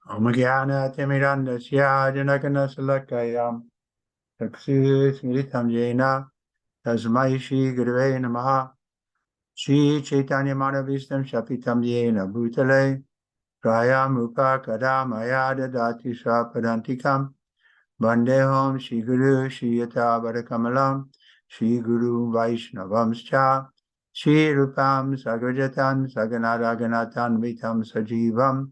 Omagana Timirandasya Janakana Salakayam Taksu Smritam Jena Tasmai Shri Gurave Namaha Shri Chaitanya Manavistam Shapitam Jena Bhutale Prayam Rupa Kadamaya Dadati Swapadantikam Vandeham Shri Guru Shri Yata Varakamalam Shri Guru Vaishnavamscha Shri Rupam Sagrajatan Saganadaganatan Vitam Sajivam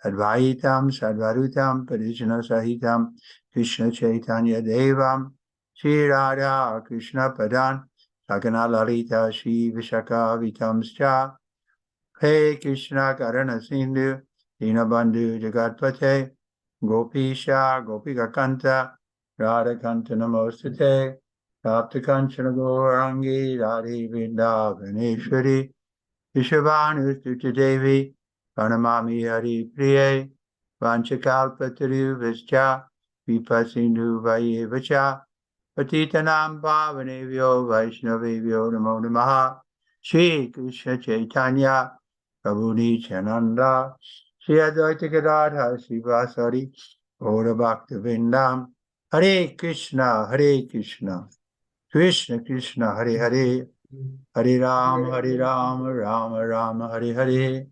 Advaitam Sadvarutam Parijana Sahitam Krishna Chaitanya Devam Shri Radha Krishna Padan Sagana Lalita Shri Vishaka Vitamscha Hey Krishna Karana Sindhu Dinabandhu Jagatpate Gopisha Gopika Kanta Radha Kanta Namostate Tapta Kanchana Gaurangi Radhi Vrindavaneshwari Vishavanu Tuta Devi Pranamami Hari Priye Vanchakalpataru Vischa Vipasindu Vayevacha Patitanam Pavanevyo Vaishnavevyo Namo Namaha Shri Krishna Chaitanya Prabhu Nityananda Shri Advaita Gadadhar Srivasari Gaura Bhakta Vindam Hare Krishna Krishna Krishna Hare Hare Hare Ram, Ram Ram, Hare Hare.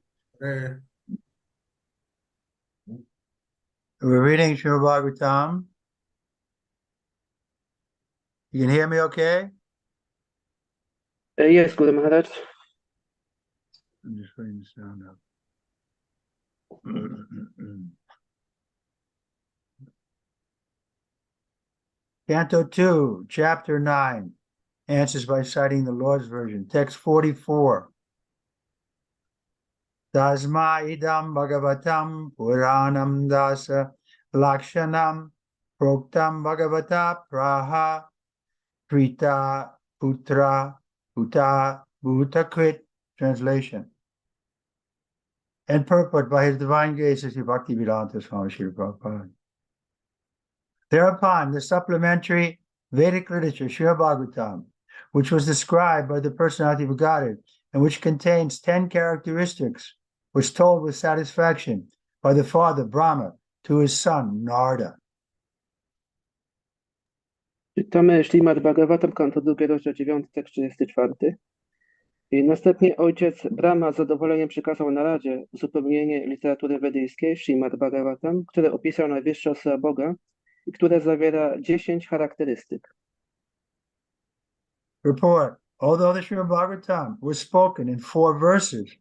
We're reading Śrimad Bhagavatam. You can hear me okay? Yes, Guru Maharaj. I'm just putting the sound up. Canto 2, Chapter 9. Answers by citing the Lord's Version. Text 44. Tasma idam bhagavatam puranam dasa lakshanam proktam bhagavata praha prita putra puta bhutakrit. Translation. And purport by His Divine Grace, Sri Bhaktivedanta Swami Srila Prabhupada. Thereupon, the supplementary Vedic literature, Śrimad Bhagavatam, which was described by the personality of Godhead, and which contains 10 characteristics, was told with satisfaction by the father Brahma to his son Narada. Czytamy Śrimad Bhagavatam, kanto 2, rozdział 9, tekst 34. I następnie ojciec Brahma z zadowoleniem przekazał Naradzie uzupełnienie literatury wedyjskiej Śrimad Bhagavatam, które opisał najwyższe osoby Boga i które zawiera 10 charakterystyk. Report. Although the Śrimad Bhagavatam was spoken in 4 verses,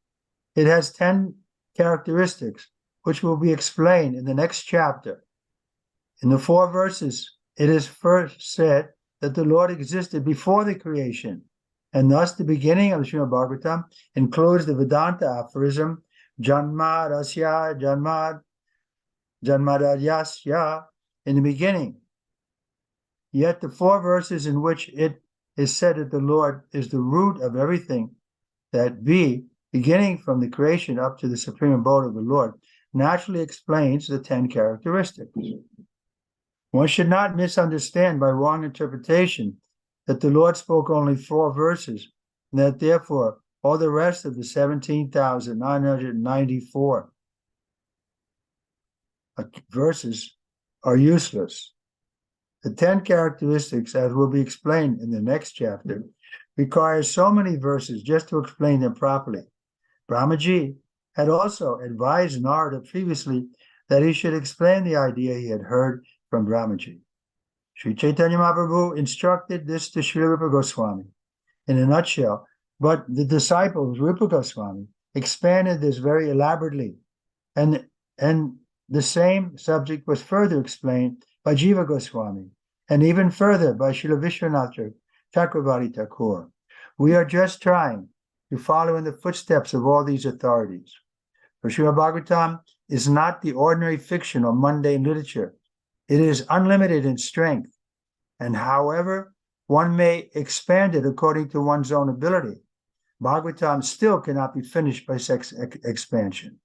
it has 10 characteristics, which will be explained in the next chapter. In the 4 verses, it is first said that the Lord existed before the creation, and thus the beginning of the Śrimad Bhagavatam includes the Vedanta aphorism, Janma Rasya Janmadadyasya, in the beginning. Yet the 4 verses in which it is said that the Lord is the root of everything, that be, beginning from the creation up to the supreme abode of the Lord, naturally explains the 10 characteristics. One should not misunderstand by wrong interpretation that the Lord spoke only 4 verses, and that therefore all the rest of the 17,994 verses are useless. The 10 characteristics, as will be explained in the next chapter, require so many verses just to explain them properly. Brahmaji had also advised Narada previously that he should explain the idea he had heard from Brahmaji. Sri Chaitanya Mahaprabhu instructed this to Srila Rupa Goswami in a nutshell, but the disciples, Rupa Goswami, expanded this very elaborately, and the same subject was further explained by Jiva Goswami, and even further by Srila Vishwanath Chakravarti Thakur. We are just trying to follow in the footsteps of all these authorities. For Śrimad Bhagavatam is not the ordinary fiction or mundane literature. It is unlimited in strength, and however one may expand it according to one's own ability, Bhagavatam still cannot be finished by such expansion.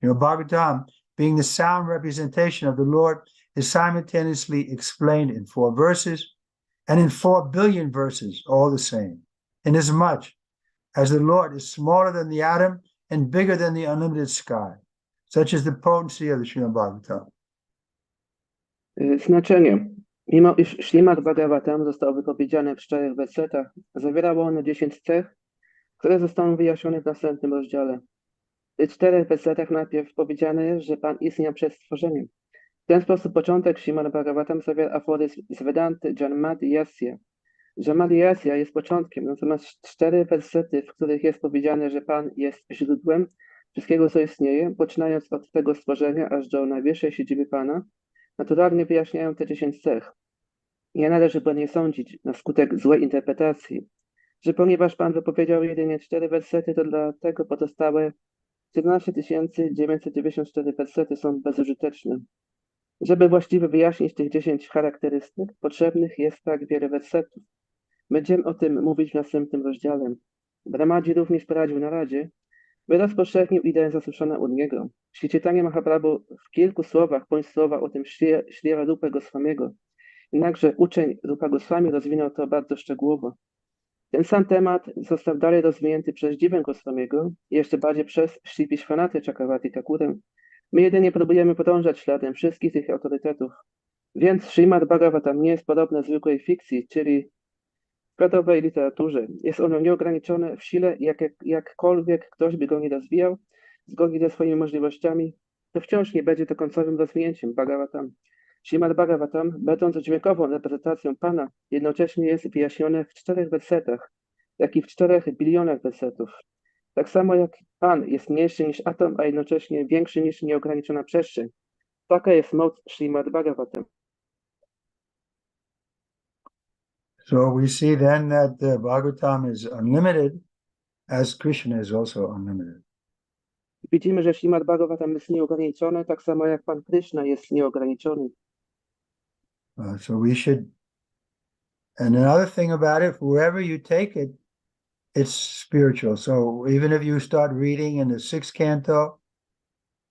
Bhagavatam, being the sound representation of the Lord, is simultaneously explained in 4 verses and in 4 billion verses, all the same, inasmuch as the Lord is smaller than the atom and bigger than the unlimited sky. Such is the potency of the Śrimad Bhagavatam. Znaczenie. Mimo iż Śrimad Bhagavatam został wypowiedziany w 4 wersetach, zawierało ono 10 cech, które zostaną wyjaśnione w następnym rozdziale. W tych 4 wersetach najpierw powiedziane jest, że Pan istniał przed stworzeniem. W ten sposób początek Śrimad Bhagavatam zawiera aforyzm z Vedanty Janmati Yasya. Janmati Yasya jest początkiem, natomiast 4 wersety, w których jest powiedziane, że Pan jest źródłem wszystkiego, co istnieje, poczynając od tego stworzenia aż do najwyższej siedziby Pana, naturalnie wyjaśniają te 10 cech. Nie należy błędnie sądzić, na skutek złej interpretacji, że ponieważ Pan wypowiedział jedynie 4 wersety, to dlatego pozostałe 17 994 wersety są bezużyteczne. Żeby właściwie wyjaśnić tych 10 charakterystyk, potrzebnych jest tak wiele wersetów. Będziemy o tym mówić w następnym rozdziale. Brahmadji również poradził Naradzie, by rozpowszechnił ideę zasłyszana od niego. Śri Chaitanya Mahaprabhu w kilku słowach poinstruował o tym Śri Rupa Goswamiego. Jednakże uczeń Rupa Goswami rozwinął to bardzo szczegółowo. Ten sam temat został dalej rozwinięty przez Dziwę Goswamiego i jeszcze bardziej przez Śri Vishwanatha Chakravarti Thakurę. My jedynie próbujemy podążać śladem wszystkich tych autorytetów. Więc Śrimad Bhagavatam nie jest podobne zwykłej fikcji, czyli światowej literaturze. Jest ono nieograniczone w sile, jakkolwiek ktoś by go nie rozwijał, zgodnie ze swoimi możliwościami, to wciąż nie będzie to końcowym rozwinięciem Bhagavatam. Śrimad Bhagavatam, będąc dźwiękową reprezentacją Pana, jednocześnie jest wyjaśnione w 4 wersetach, jak i w 4 bilionach wersetów. Tak samo jak Pan jest mniejszy niż atom, a jednocześnie większy niż nieograniczona przestrzeń. Taka jest moc Śrimad Bhagavatam. So we see then that the Bhagavatam is unlimited, as Krishna is also unlimited. Widzimy, że Śrimad Bhagavatam jest nieograniczony, tak samo jak Pan Krishna jest nieograniczony. So we should, and another thing about it, wherever you take it, it's spiritual. So even if you start reading in the 6th canto,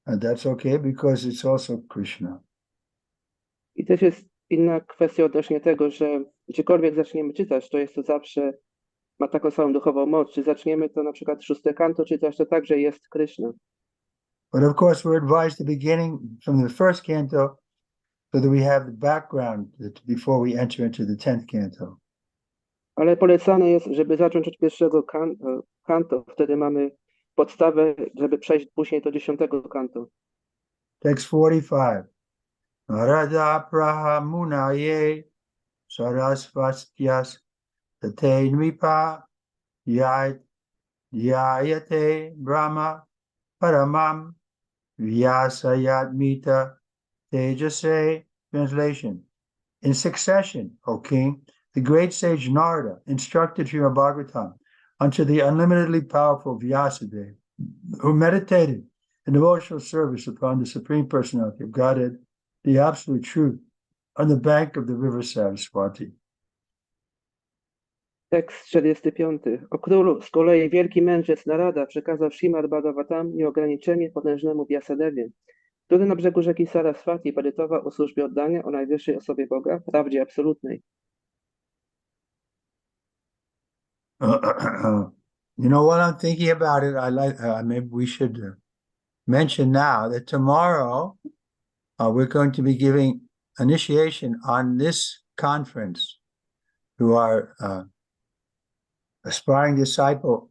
that's okay because it's also Krishna. I też jest inna kwestia odnośnie tego, że gdziekolwiek zaczniemy czytać, to jest to zawsze ma taką samą duchową moc. Czy zaczniemy to na przykład 6. kanto czytać, to także jest Krishna. But of course, we're advised the beginning from the 1st canto so that we have the background before we enter into the 10th canto. Ale polecane jest, żeby zacząć od 1. kanto, wtedy mamy podstawę, żeby przejść później do 10. kanto. Text 45. Narada praha munaye sarasvastyas tate nvipa yayate brahma paramam vyasayatmita tejase. Translation. In succession, O king, the great sage Narada instructed Śrimad Bhagavatam unto the unlimitedly powerful Vyasadeva, who meditated in devotional service upon the Supreme Personality of Godhead, the Absolute Truth, on the bank of the river Saraswati. Tekst 45. O królu z kolei wielki mędrzec Narada przekazał Śrimad Bhagavatam nieograniczenie potężnemu Vyasadewie, który na brzegu rzeki Saraswati medytował o służbie oddania o najwyższej osobie Boga, prawdzie absolutnej. You know what I'm thinking about it? Maybe we should mention now that tomorrow we're going to be giving initiation on this conference to our aspiring disciple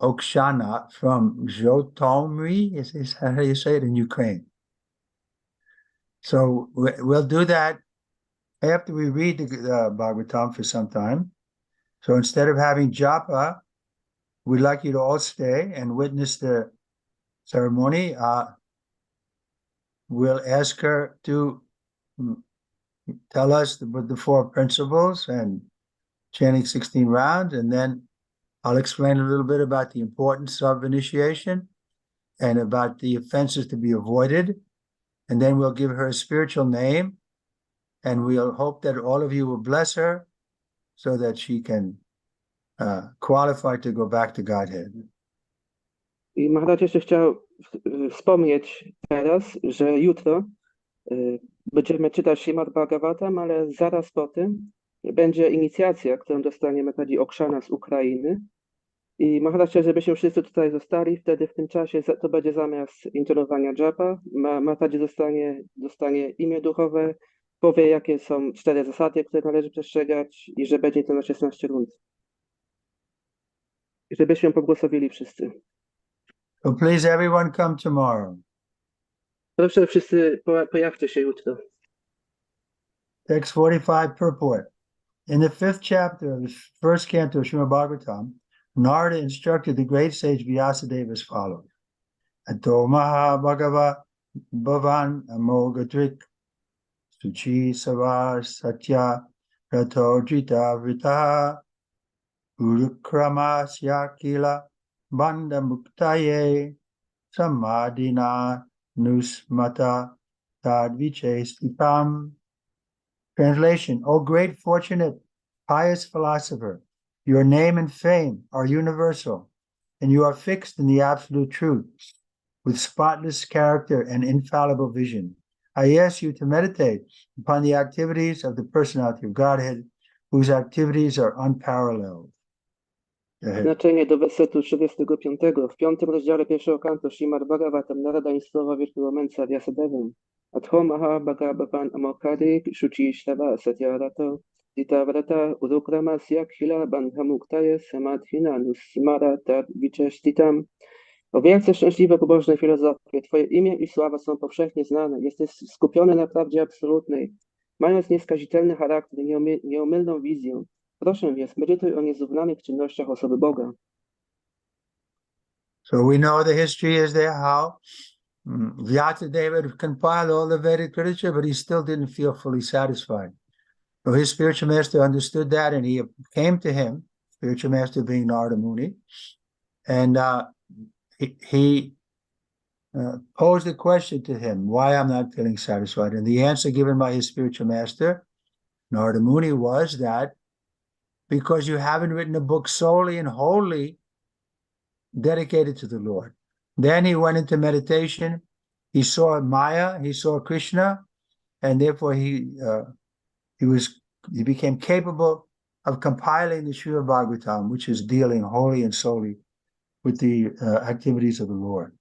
Okshana from Zhotomry, is how you say it, in Ukraine. So we'll do that after we read the Bhagavatam for some time. So instead of having japa, we'd like you to all stay and witness the ceremony. We'll ask her to tell us the 4 principles and chanting 16 rounds, and then I'll explain a little bit about the importance of initiation and about the offenses to be avoided. And then we'll give her a spiritual name, and we'll hope that all of you will bless her so that she can qualify to go back to Godhead. I Maharaj jeszcze chciał wspomnieć teraz, że jutro będziemy czytać Śrimad Bhagavatam, ale zaraz po tym będzie inicjacja, którą dostanie Mataji Okshana z Ukrainy. I Maharaj chce, żebyśmy wszyscy tutaj zostali, wtedy w tym czasie to będzie zamiast intonowania japa, Mataji dostanie imię duchowe, powie jakie są 4 zasady, które należy przestrzegać i że będzie to na 16 rund. I żebyśmy pobłogosławili wszyscy. So please everyone come tomorrow. Proszę wszyscy pojawcie się jutro. Text 45 purport. In the 5th chapter of the first canto of Śrimad Bhagavatam, Narada instructed the great sage Vyasadeva as follows. Ato maha bhagava bhavan amogadrik suchi sava satya rato jita vritaha urukrama syakila banda muktaye samadhina nusmata tadvichestitam. Translation, O great fortunate, pious philosopher, your name and fame are universal, and you are fixed in the absolute truth, with spotless character and infallible vision. I ask you to meditate upon the activities of the personality of Godhead, whose activities are unparalleled. Znaczenie do wersetu 35. W 5. rozdziale pierwszego kantu Śrimad Bhagavatam Narada instruował wielkiego mędrca Vyasadevę. Atho maha bhagavapan amokadik shuchi shtava satyarato ditavrata urukrama syakhila bandhamuktaye samadhina nusmara tad vichestitam. O wielce szczęśliwe pobożne filozofie, Twoje imię i sława są powszechnie znane. Jesteś skupiony na prawdzie absolutnej, mając nieskazitelny charakter i nieomylną wizję. Proszę więc, medytuj o niezrównanych czynnościach osoby Boga. So we know the history is there how Vyasadeva compiled all the Vedic literature, but he still didn't feel fully satisfied. So his spiritual master understood that, and he came to him, spiritual master being Narada Muni, and he posed a question to him, why I'm not feeling satisfied. And the answer given by his spiritual master, Narada Muni, was that because you haven't written a book solely and wholly dedicated to the Lord. Then he went into meditation. He saw Maya, he saw Krishna, and therefore he became capable of compiling the Śrimad Bhagavatam, which is dealing wholly and solely with the activities of the Lord.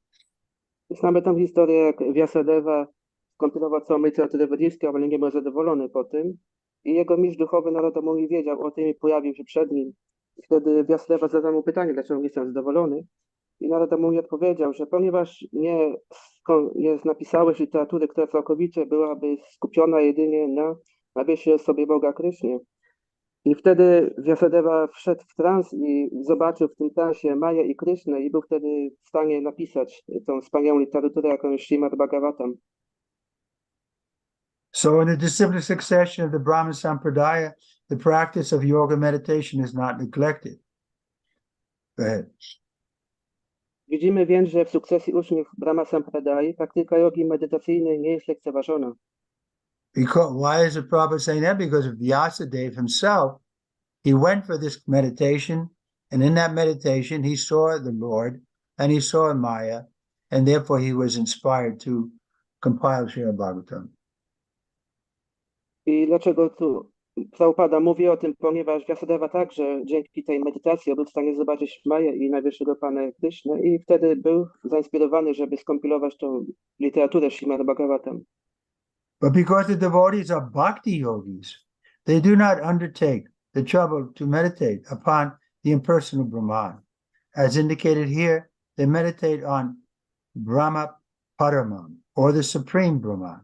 Znamy tam historię, jak Vyasadeva skompilował całą literaturę wedyjską, ale nie był zadowolony po tym. I jego mistrz duchowy Narada Muni wiedział o tym i pojawił się przed nim. I wtedy Vyasadeva zadał mu pytanie, dlaczego nie jestem zadowolony. I Narada Muni odpowiedział, że ponieważ nie napisałeś literatury, która całkowicie byłaby skupiona jedynie na wieści osobie Boga Krysznie. I wtedy Vyasadeva wszedł w trans i zobaczył w tym transie Maję i Krysznę i był wtedy w stanie napisać tą wspaniałą literaturę, jaką jest Śrimad Bhagavatam. So in the disciplic succession of the Brahma Sampradaya, the practice of yoga meditation is not neglected. Go ahead. Widzimy więc, że w sukcesji uczniów Brahma Sampradai praktyka jogi medytacyjnej nie jest lekceważona. Because, why is the Prabhupada saying that? Because Vyasadeva himself, he went for this meditation, and in that meditation he saw the Lord, and he saw Maya, and therefore he was inspired to compile Śrimad Bhagavatam. I dlaczego tu Prabhupada mówi o tym? Ponieważ Vyasadeva także dzięki tej medytacji był w stanie zobaczyć Maję i najwyższego Pana Krysznę i wtedy był zainspirowany, żeby skompilować tą literaturę Śrimad Bhagavatam. But because the devotees are bhakti yogis, they do not undertake the trouble to meditate upon the impersonal Brahman. As indicated here, they meditate on Brahma Paraman, or the Supreme Brahman.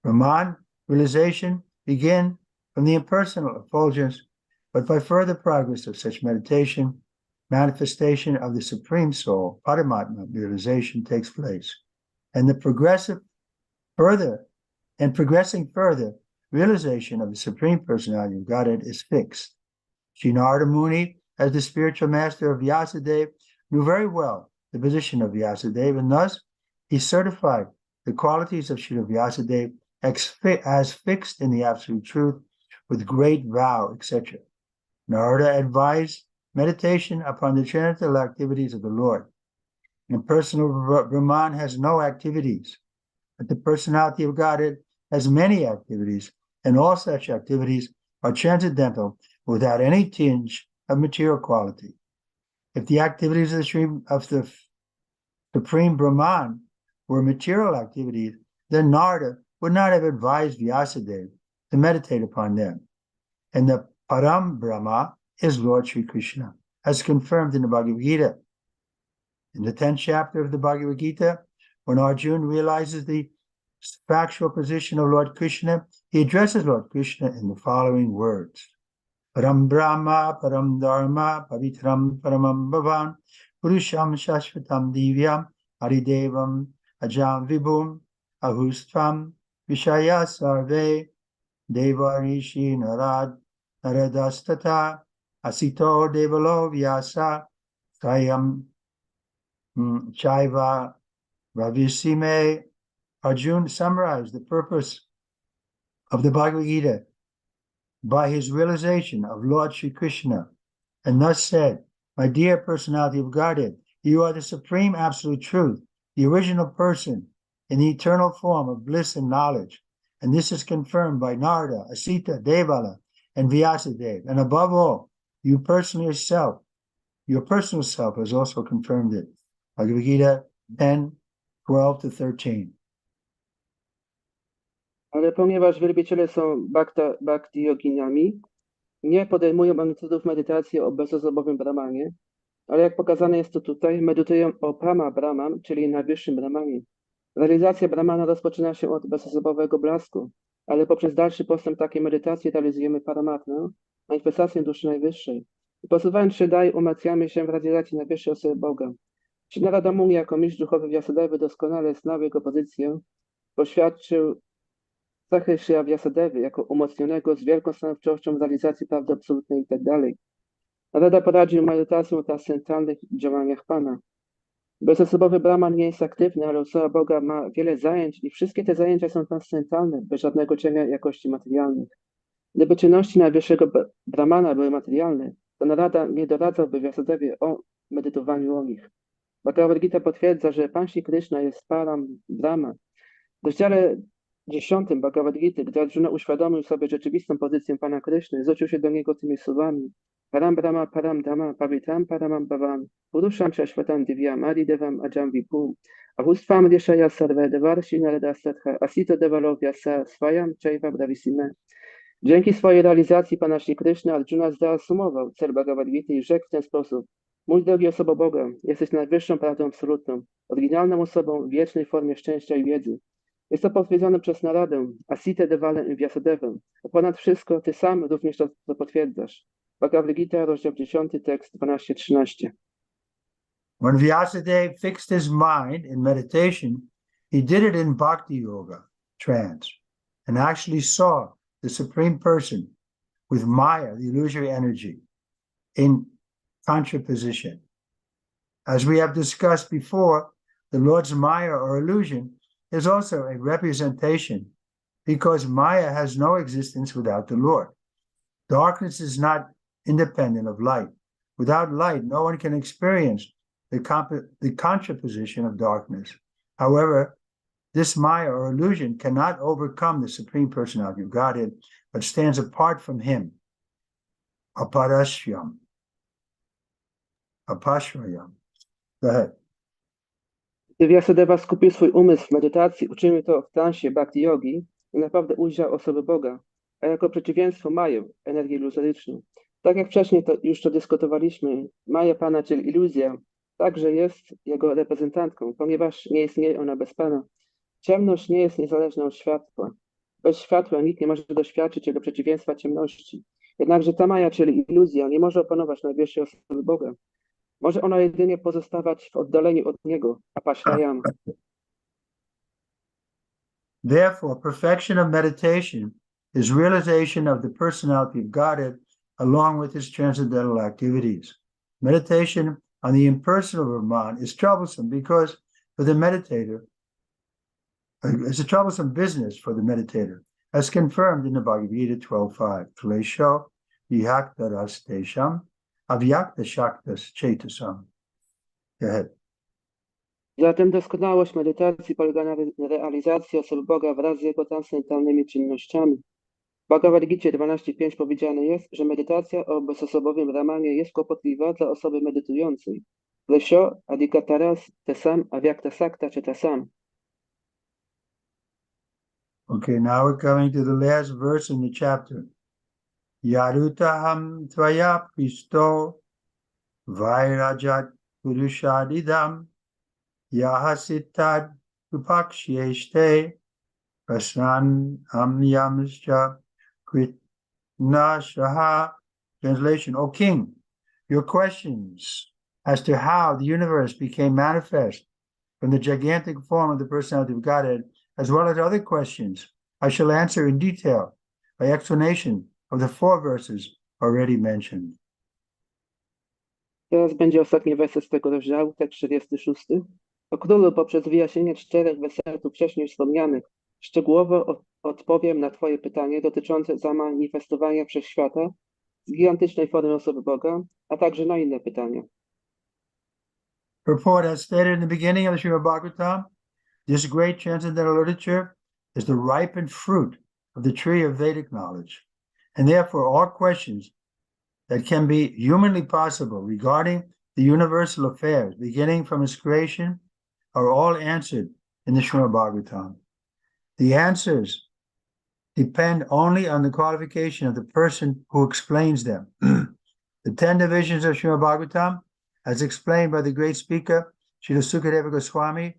Brahman realization begins from the impersonal effulgence, but by further progress of such meditation, manifestation of the Supreme Soul, Paramatma realization takes place. And progressing further, realization of the Supreme Personality of Godhead is fixed. Sri Narada Muni, as the spiritual master of Vyasadeva, knew very well the position of Vyasadeva, and thus he certified the qualities of Sri Vyasadeva as fixed in the absolute truth with great vow, etc. Narada advised meditation upon the trinitarial activities of the Lord. Impersonal Brahman has no activities, but the personality of Godhead has many activities, and all such activities are transcendental without any tinge of material quality. If the activities of the Supreme Brahman were material activities, then Narada would not have advised Vyasadeva to meditate upon them. And the Param Brahma is Lord Sri Krishna, as confirmed in the Bhagavad Gita. In the 10th chapter of the Bhagavad Gita, when Arjuna realizes the factual position of Lord Krishna, he addresses Lord Krishna in the following words. Param Brahma, Param Dharma, Pavitram Paramam Bhavan, Purusham Shashvatam Divyam, Haridevam, Ajam Vibhum, Ahustvam, Vishaya Sarve, Deva Rishi Narad, Naradastata, Asito Devalo Vyasa, Sayam Chaiva Ravisime. Arjuna summarized the purpose of the Bhagavad Gita by his realization of Lord Sri Krishna, and thus said, "My dear personality of Godhead, you are the supreme absolute truth, the original person in the eternal form of bliss and knowledge." And this is confirmed by Narada, Asita, Devala, and Vyasadeva. And above all, you personally yourself, your personal self has also confirmed it. Bhagavad Gita 10:12-13. Ale ponieważ wielbiciele są bhakti yoginami, nie podejmują oni cudów medytacji o bezosobowym Brahmanie, ale jak pokazane jest to tutaj, medytują o Pama Brahman, czyli najwyższym Brahmanie. Realizacja Brahmana rozpoczyna się od bezosobowego blasku, ale poprzez dalszy postęp takiej medytacji realizujemy Paramatmę, manifestację duszy najwyższej. I posuwając się dalej, umacniamy się w realizacji najwyższej osoby Boga. Czy Narada Muni jako mistrz duchowy Vyasadevy doskonale znał jego pozycję, poświadczył cechy Shri Vyasadevy jako umocnionego z wielką stanowczością w realizacji prawdy absolutnej itd. Narada poradził medytację o transcendentalnych działaniach Pana. Bezosobowy Brahman nie jest aktywny, ale osoba Boga ma wiele zajęć i wszystkie te zajęcia są transcendentalne, bez żadnego cienia jakości materialnych. Gdyby czynności najwyższego Brahmana były materialne, to Narada nie doradzałby Vyasadewie o medytowaniu o nich. Bhagavad Gita potwierdza, że Pan Shri Krishna jest Param Brahma. W rozdziale 10 Bhagavad Gita, gdy Arjuna uświadomił sobie rzeczywistą pozycję Pana Kryszny, zwrócił się do niego tymi słowami: Param Brahma, Param Dhamma, Pavitram Paramam Bhavan, Purusham Shashvatam Divyam, Adidevam Ajam Vipum, Ahustvam Rishaya Sarve, Devarshi Narada Satha, Asita Devalovya Sa, Swayam Chaiva Bravisime. Dzięki swojej realizacji Pana Shri Krishna, Arjuna zaasumował cel Bhagavad Gita i rzekł w ten sposób: Mój drogi osobo Boga, jesteś najwyższą prawdą absolutną, oryginalną osobą w wiecznej formie szczęścia i wiedzy. Jest to potwierdzone przez Naradę, Asitę, Devalę i Vyasadevę. A ponad wszystko Ty sam również to potwierdzasz. Bhagavad Gita, rozdział 10, tekst 12-13. When Vyasadeva fixed his mind in meditation, he did it in bhakti yoga, trance, and actually saw the Supreme Person with Maya, the illusory energy, in contraposition. As we have discussed before, the Lord's Maya or illusion is also a representation because Maya has no existence without the Lord. Darkness is not independent of light. Without light, no one can experience the contraposition of darkness. However, this Maya or illusion cannot overcome the Supreme Personality of Godhead, but stands apart from Him. Aparashrayam. Go ahead. Gdy Vyasadeva skupił swój umysł w medytacji, uczynił to w transie bhakti yogi i naprawdę ujrzał osobę Boga, a jako przeciwieństwo Maję, energię iluzoryczną. Tak jak wcześniej już to dyskutowaliśmy, Maja Pana, czyli iluzja, także jest jego reprezentantką, ponieważ nie istnieje ona bez Pana. Ciemność nie jest niezależna od światła. Bez światła nikt nie może doświadczyć jego przeciwieństwa ciemności. Jednakże ta Maja, czyli iluzja, nie może opanować najwyższej osoby Boga. Może ona jedynie pozostawać w oddaleniu od Niego, apashrayam. Therefore, perfection of meditation is realization of the personality of Godhead along with His transcendental activities. Meditation on the impersonal Brahman is troublesome because for the meditator, it's a troublesome business for the meditator, as confirmed in the Bhagavad Gita 12.5. Klesho vihaktaras tesham avyakta shaktas chetasam. Go ahead. Zatem doskonałość medytacji polega na realizacji osoby Boga wraz z Jego transcendentalnymi czynnościami. W Bhagavad Gita 12.5 powiedziane jest, że medytacja o bezosobowym Brahmanie jest kłopotliwa dla osoby medytującej. Lesho adhikataras tesam avyakta sakta chetasam. Okay, now we're coming to the last verse in the chapter. Yarutaham tvaya pisto vairajat purushadidam yahasitad upakshyeshte prasan amyamscha kritnashaha. Translation, O king, your questions as to how the universe became manifest from the gigantic form of the personality of Godhead, as well as other questions, I shall answer in detail by explanation of the 4 verses already mentioned. Teraz będzie ostatni werset z tego rozdziału, tekst 46. O królu, poprzez wyjaśnienie 4 wersetów wcześniej wspomnianych, szczegółowo odpowiem na Twoje pytanie dotyczące zamanifestowania wszechświata z gigantycznej formy osoby Boga, a także na inne pytania. Purport, as stated in the beginning of the Śrimad Bhagavatam, this great transcendental literature is the ripened fruit of the tree of Vedic knowledge, and therefore all questions that can be humanly possible regarding the universal affairs, beginning from its creation, are all answered in the Śrimad Bhagavatam. The answers depend only on the qualification of the person who explains them. The 10 divisions of Śrimad Bhagavatam, as explained by the great speaker, Srila Sukadeva Swami,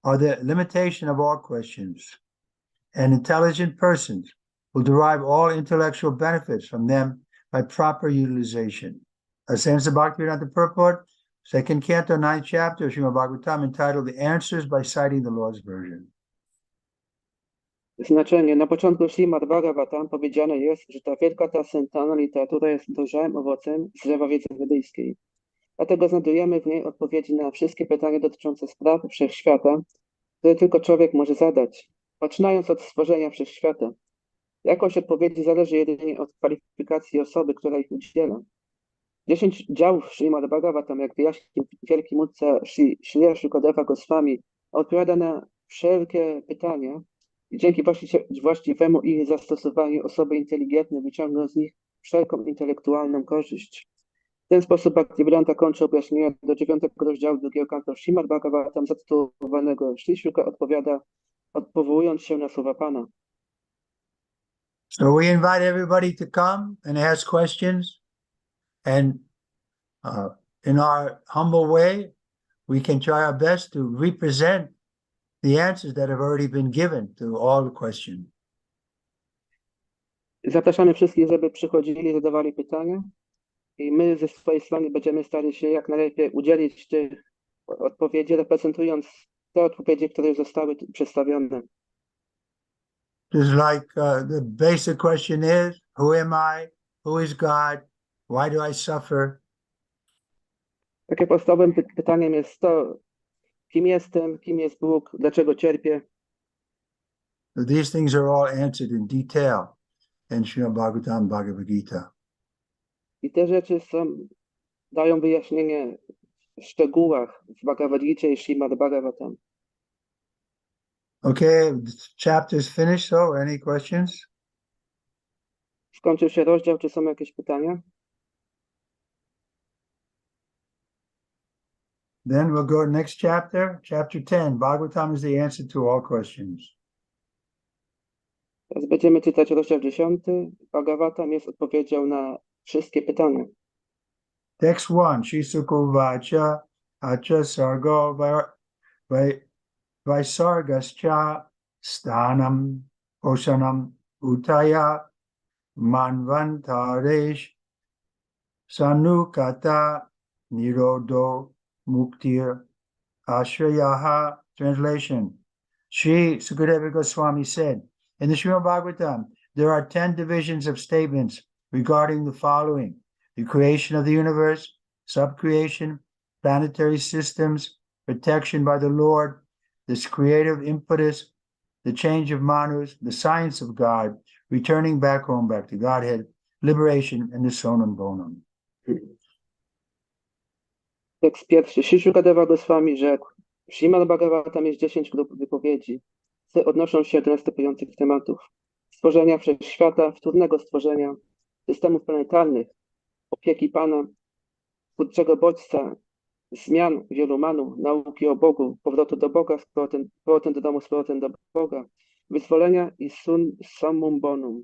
are the limitation of all questions, and intelligent persons will derive all intellectual benefits from them by proper utilization. Ascends the Bhaktivedanta Purport, 2nd Canto, 9th chapter of Śrimad Bhagavatam, entitled The Answers by Citing the Lord's Version. Znaczenie. Na początku Śrimad Bhagavatam powiedziane jest, że ta wielka transcendentalna literatura jest dojrzałym owocem z drzewa wiedzy wedyjskiej. Dlatego znajdujemy w niej odpowiedzi na wszystkie pytania dotyczące spraw wszechświata, które tylko człowiek może zadać, poczynając od stworzenia wszechświata. Jakość odpowiedzi zależy jedynie od kwalifikacji osoby, która ich udziela. 10 działów Śrimad Bhagavatam, jak wyjaśnił wielki mówca Śrila Sukadeva Goswami, odpowiada na wszelkie pytania i dzięki właściwemu ich zastosowaniu osoby inteligentne wyciągną z nich wszelką intelektualną korzyść. W ten sposób Bhaktivedanta kończy objaśnienia do 9 rozdziału 2 kantu Śrimad Bhagavatam zatytułowanego Śri Shuka odpowiada, odwołując się na słowa Pana. So we invite everybody to come and ask questions, and in our humble way, we can try our best to represent the answers that have already been given to all the questions. Zapraszamy wszystkich, żeby przychodzili i zadawali pytania i my ze swojej strony będziemy starali się jak najlepiej udzielić tych odpowiedzi, reprezentując te odpowiedzi, które już zostały przedstawione. Just like the basic question is, who am I? Who is God? Why do I suffer? Takie podstawowym pytaniem jest to, kim jestem, kim jest Bóg, dlaczego cierpię. These things are all answered in detail in Śrimad Bhagavatam, Bhagavad Gita. I te rzeczy dają wyjaśnienie w szczegółach w Bhagavad Gita i Śrimad Bhagavatam. Okay, the chapter is finished, so any questions? Skończył się rozdział, czy są jakieś pytania? Then we'll go to next chapter, chapter 10. Bhagavatam is the answer to all questions. Teraz będziemy czytać rozdział 10. Bhagavatam jest odpowiedzią na wszystkie pytania. Text 1, Shri Sukuvacha, Acha Sargo Vaisargascha Stanam Oshanam Utaya Manvantaresh Sanukata Nirodo Muktir Ashrayaha. Translation. Sri Sukadeva Goswami said, in the Śrimad Bhagavatam, there are 10 divisions of statements regarding the following: the creation of the universe, subcreation, planetary systems, protection by the Lord, this creative impetus, the change of manus, the science of God, returning back home, back to Godhead, liberation, and the sonam bonum. Tekst pierwszy. Śri Sukadeva Goswami rzekł, w Śrimad Bhagavatam jest 10 grup wypowiedzi, które odnoszą się do następujących tematów: stworzenia wszechświata, wtórnego stworzenia, systemów planetarnych, opieki Pana, twórczego bodźca, zmian wielu manów, nauki o Bogu, powrotu do Boga, z powrotem do domu, z powrotem do Boga, wyzwolenia i summum bonum.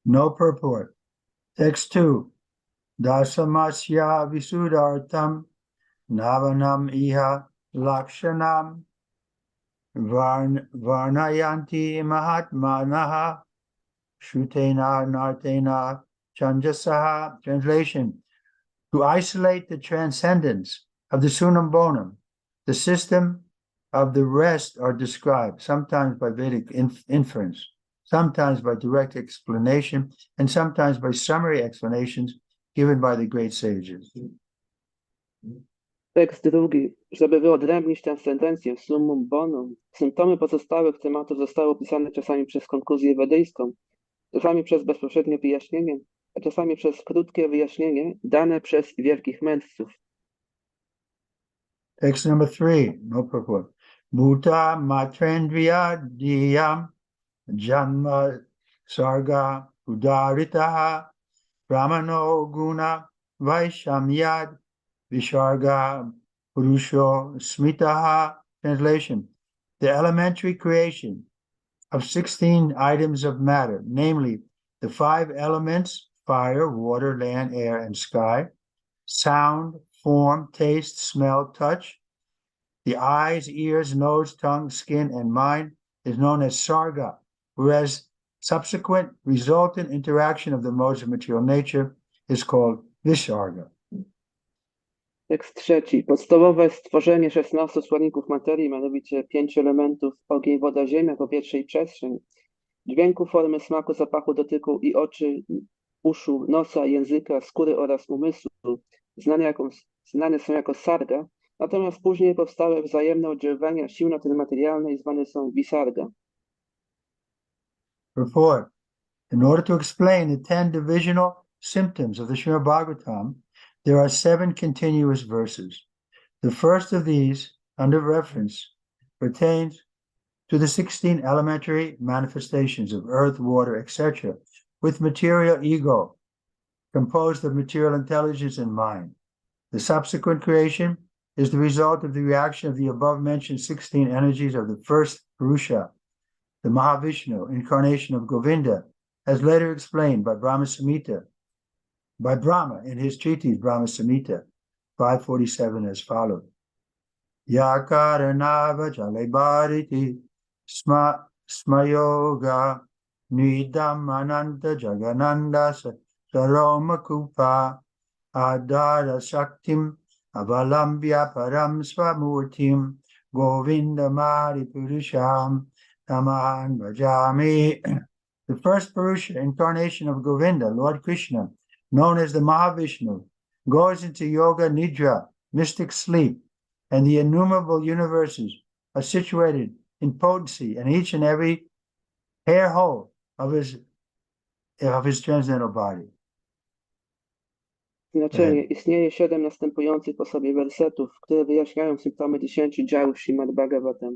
No purport. Text 2. Dasamasya visudartam navanam iha lakshanam varnayanti mahatmanaha shutena nartena chanjasaha. Translation. To isolate the transcendence of the sunnam bonum, the system of the rest are described, sometimes by Vedic inference, sometimes by direct explanation, and sometimes by summary explanations given by the great sages. Tekst drugi. Żeby wyodrębnić transcendencję, summum bonum, symptomy pozostałych tematów zostały opisane czasami przez konkluzję wedyjską, czasami przez bezpośrednie wyjaśnienie, a czasami przez krótkie wyjaśnienie dane przez wielkich mędrców. Text number 3, no purport. Bhuta matrendriya diyam janma sarga udaritaha brahmano guna vaishamyad visharga purusho smitaha. Translation. The elementary creation of 16 items of matter, namely the 5 elements, fire, water, land, air, and sky, sound, form, taste, smell, touch, the eyes, ears, nose, tongue, skin, and mind, is known as sarga, whereas subsequent resultant interaction of the modes of material nature is called visarga. Tekst trzeci. Podstawowe stworzenie 16 składników materii, mianowicie 5 elementów: ogień, woda, ziemia, powietrze i przestrzeń, dźwięku, formy, smaku, zapachu, dotyku i oczy, uszu, nosa, języka, skóry oraz umysłu, znane są jako sarga, natomiast później powstałe wzajemne oddziaływania sił naturalnej zwane są visarga. Report. In order to explain the 10 divisional symptoms of the Śrimad Bhagavatam, there are 7 continuous verses. The first of these, under reference, pertains to the 16 elementary manifestations of earth, water, etc., with material ego, composed of material intelligence and mind. The subsequent creation is the result of the reaction of the above-mentioned 16 energies of the first Purusha, the Mahavishnu, incarnation of Govinda, as later explained by Brahma in his treatise Brahma Samhita 547 as follows. Yakaranava jalebariti smayoga nidam ananta jagananda saromakupa adara shaktim avalambya param swamurtim govinda mari purusham tamahan bhajami. The first Purusha, incarnation of Govinda, Lord Krishna, known as the Mahavishnu, goes into yoga nidra, mystic sleep, and the innumerable universes are situated in potency in each and every hair hole of his transcendental body. Znaczenie. Istnieje 7 następujących po sobie wersetów, które wyjaśniają symptomy 10 działów Śrimad Bhagavatam.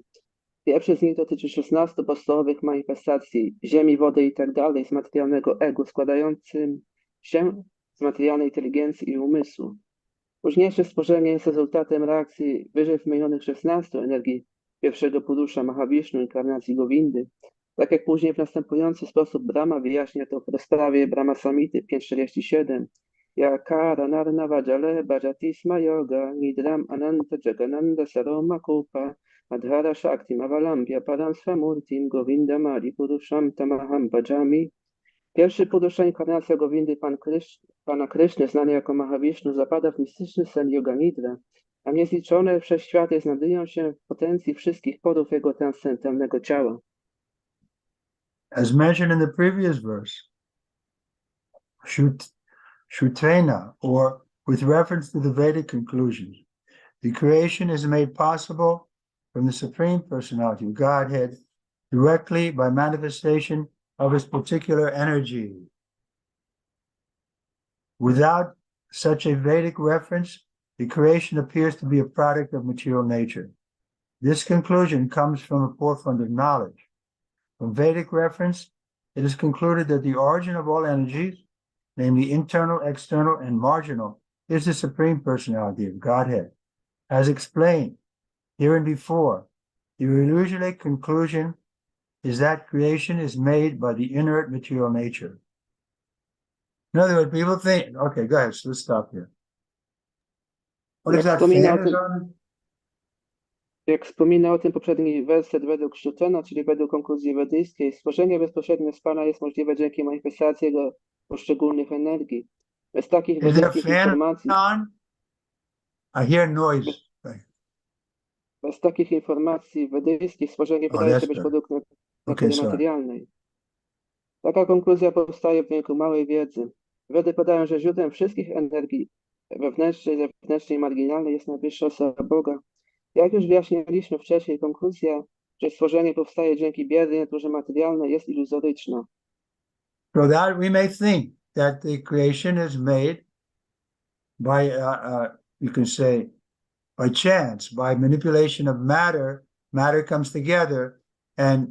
Pierwszy z nich dotyczy 16 podstawowych manifestacji ziemi, wody i tak dalej z materialnego ego, składającym się z materialnej inteligencji i umysłu. Późniejsze stworzenie jest rezultatem reakcji wyżej wymienionych 16 energii pierwszego Purusza Mahavishnu, inkarnacji Govindy. Tak jak później w następujący sposób Brahma wyjaśnia to w rozprawie Brahma Samhity 5.47. Yakara narnava jale bhajatisma yoga nidram ananta jagananda saroma kupa adhara shaktim avalambya param svamurtim govinda mari purusham tamaham bhajami. Pierwszy Purusza, inkarnacja Govindy, Pana Kryszny, znany jako Mahavishnu, zapada w mistyczny sen Yoga Nidra, a niezliczone wszechświaty znajdują się w potencji wszystkich porów jego transcendentalnego ciała. As mentioned in the previous verse, Shutrena, or with reference to the Vedic conclusions, the creation is made possible from the Supreme Personality of Godhead directly by manifestation of his particular energy. Without such a Vedic reference, the creation appears to be a product of material nature. This conclusion comes from a forefront of knowledge. From Vedic reference, it is concluded that the origin of all energies, namely internal, external, and marginal, is the Supreme Personality of Godhead. As explained hereinbefore, the illusory conclusion is that creation is made by the inert material nature. In other words, people think, okay, go ahead, so let's stop here. What is Jak that wspomina o fan tym, is on? jak wspomina o tym poprzedni werset według Szutena, czyli według konkluzji wedyjskiej, stworzenie bezpośrednio z Pana jest możliwe dzięki manifestacji jego poszczególnych energii. Bez takich Is there a wedyjskich fan informacji, on? I hear noise. bez takich informacji wedyjskich stworzenie Oh, wydaje that's się być better. produktem Okay, natury sorry. materialnej. Taka konkluzja powstaje w wyniku małej wiedzy. Wedy podają, że źródłem wszystkich energii wewnętrznej, zewnętrznej i marginalnej jest najwyższa osoba Boga. Jak już wyjaśniliśmy wcześniej, konkluzja, że stworzenie powstaje dzięki biednej naturze materialnej, jest iluzoryczna. So that we may think that the creation is made by, you can say, by chance, by manipulation of matter. Matter comes together, and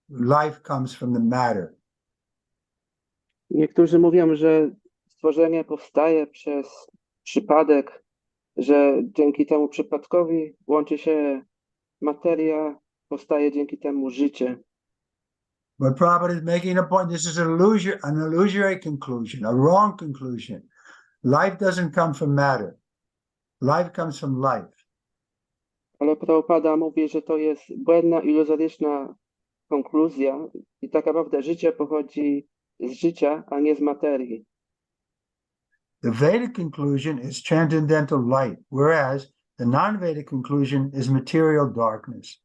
life comes from the matter. Niektórzy mówią, że stworzenie powstaje przez przypadek, że dzięki temu przypadkowi łączy się materia, powstaje dzięki temu życie. But Prabhupada is making a point. This is an illusory conclusion, a wrong conclusion. Life doesn't come from matter. Life comes from life. Ale Prabhupada mówi, że to jest błędna, iluzoryczna konkluzja i tak naprawdę życie pochodzi z życia, a nie z materii. The Vedic conclusion is transcendental light, whereas the non-Vedic conclusion is material darkness.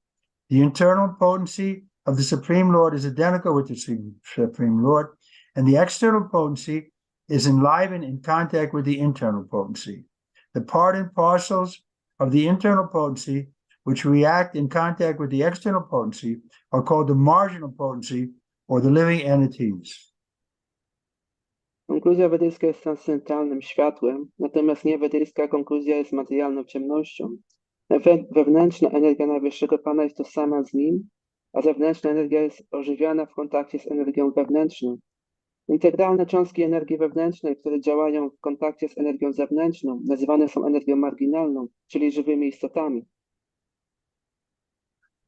The internal potency of the Supreme Lord is identical with the Supreme Lord, and the external potency is enlivened in contact with the internal potency. The part and parcels of the internal potency, which react in contact with the external potency, are called the marginal potency or the living entities. Konkluzja wedyjska jest transcendentalnym światłem, natomiast niewedyjska konkluzja jest materialną ciemnością. Wewnętrzna energia Najwyższego Pana jest tożsama z Nim, a zewnętrzna energia jest ożywiana w kontakcie z energią wewnętrzną. Integralne cząstki energii wewnętrznej, które działają w kontakcie z energią zewnętrzną, nazywane są energią marginalną, czyli żywymi istotami.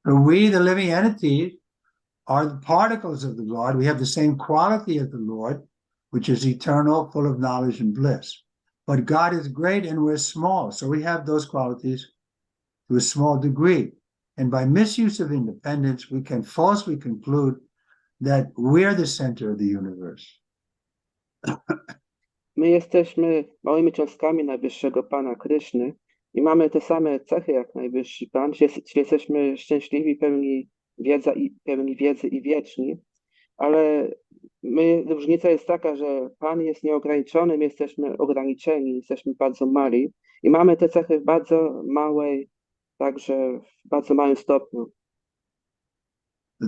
We, the living entities, are the particles of the Lord. We have the same quality as the Lord, which is eternal, full of knowledge and bliss. But God is great and we're small, so we have those qualities to a small degree. And by misuse of independence, we can falsely conclude that we're the center of the universe. My jesteśmy małymi cząstkami Najwyższego Pana Kryszny i mamy te same cechy jak Najwyższy Pan, czyli jesteśmy szczęśliwi, pełni wiedzy i wieczni, ale różnica jest taka, że Pan jest nieograniczony, my jesteśmy ograniczeni, jesteśmy bardzo mali i mamy te cechy w bardzo małej, także w bardzo małym stopniu.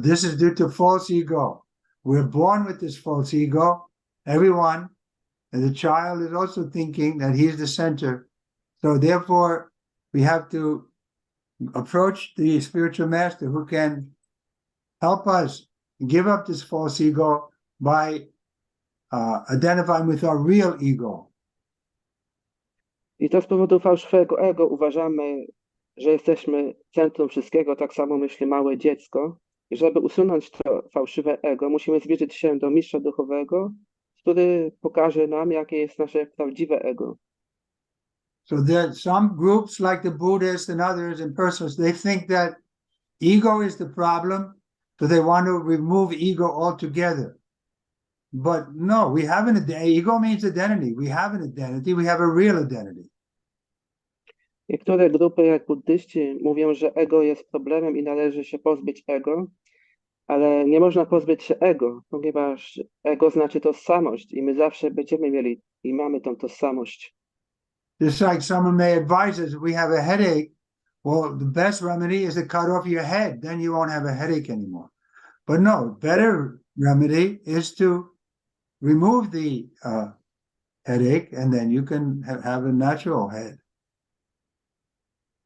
This is due to false ego. We're born with this false ego, everyone, and the child is also thinking that he's the center. So therefore, we have to approach the spiritual master who can help us give up this false ego by identifying with our real ego. I to z powodu fałszywego ego uważamy, że jesteśmy centrum wszystkiego, tak samo myśli małe dziecko. I żeby usunąć to fałszywe ego, musimy zbliżyć się do mistrza duchowego, który pokaże nam, jakie jest nasze prawdziwe ego. So there some groups like the Buddhists and others and persons, they think that ego is the problem, so they want to remove ego altogether. But no, we have an identity. Ego means identity. We have an identity. We have a real identity. Niektóre grupy, jak buddyści, mówią, że ego jest problemem i należy się pozbyć ego, ale nie można pozbyć się ego, ponieważ ego znaczy tożsamość i my zawsze będziemy mieli i mamy tą tożsamość. Just like someone may advise us, if we have a headache, well, the best remedy is to cut off your head. Then you won't have a headache anymore. But no, better remedy is to remove the headache, and then you can have a natural head.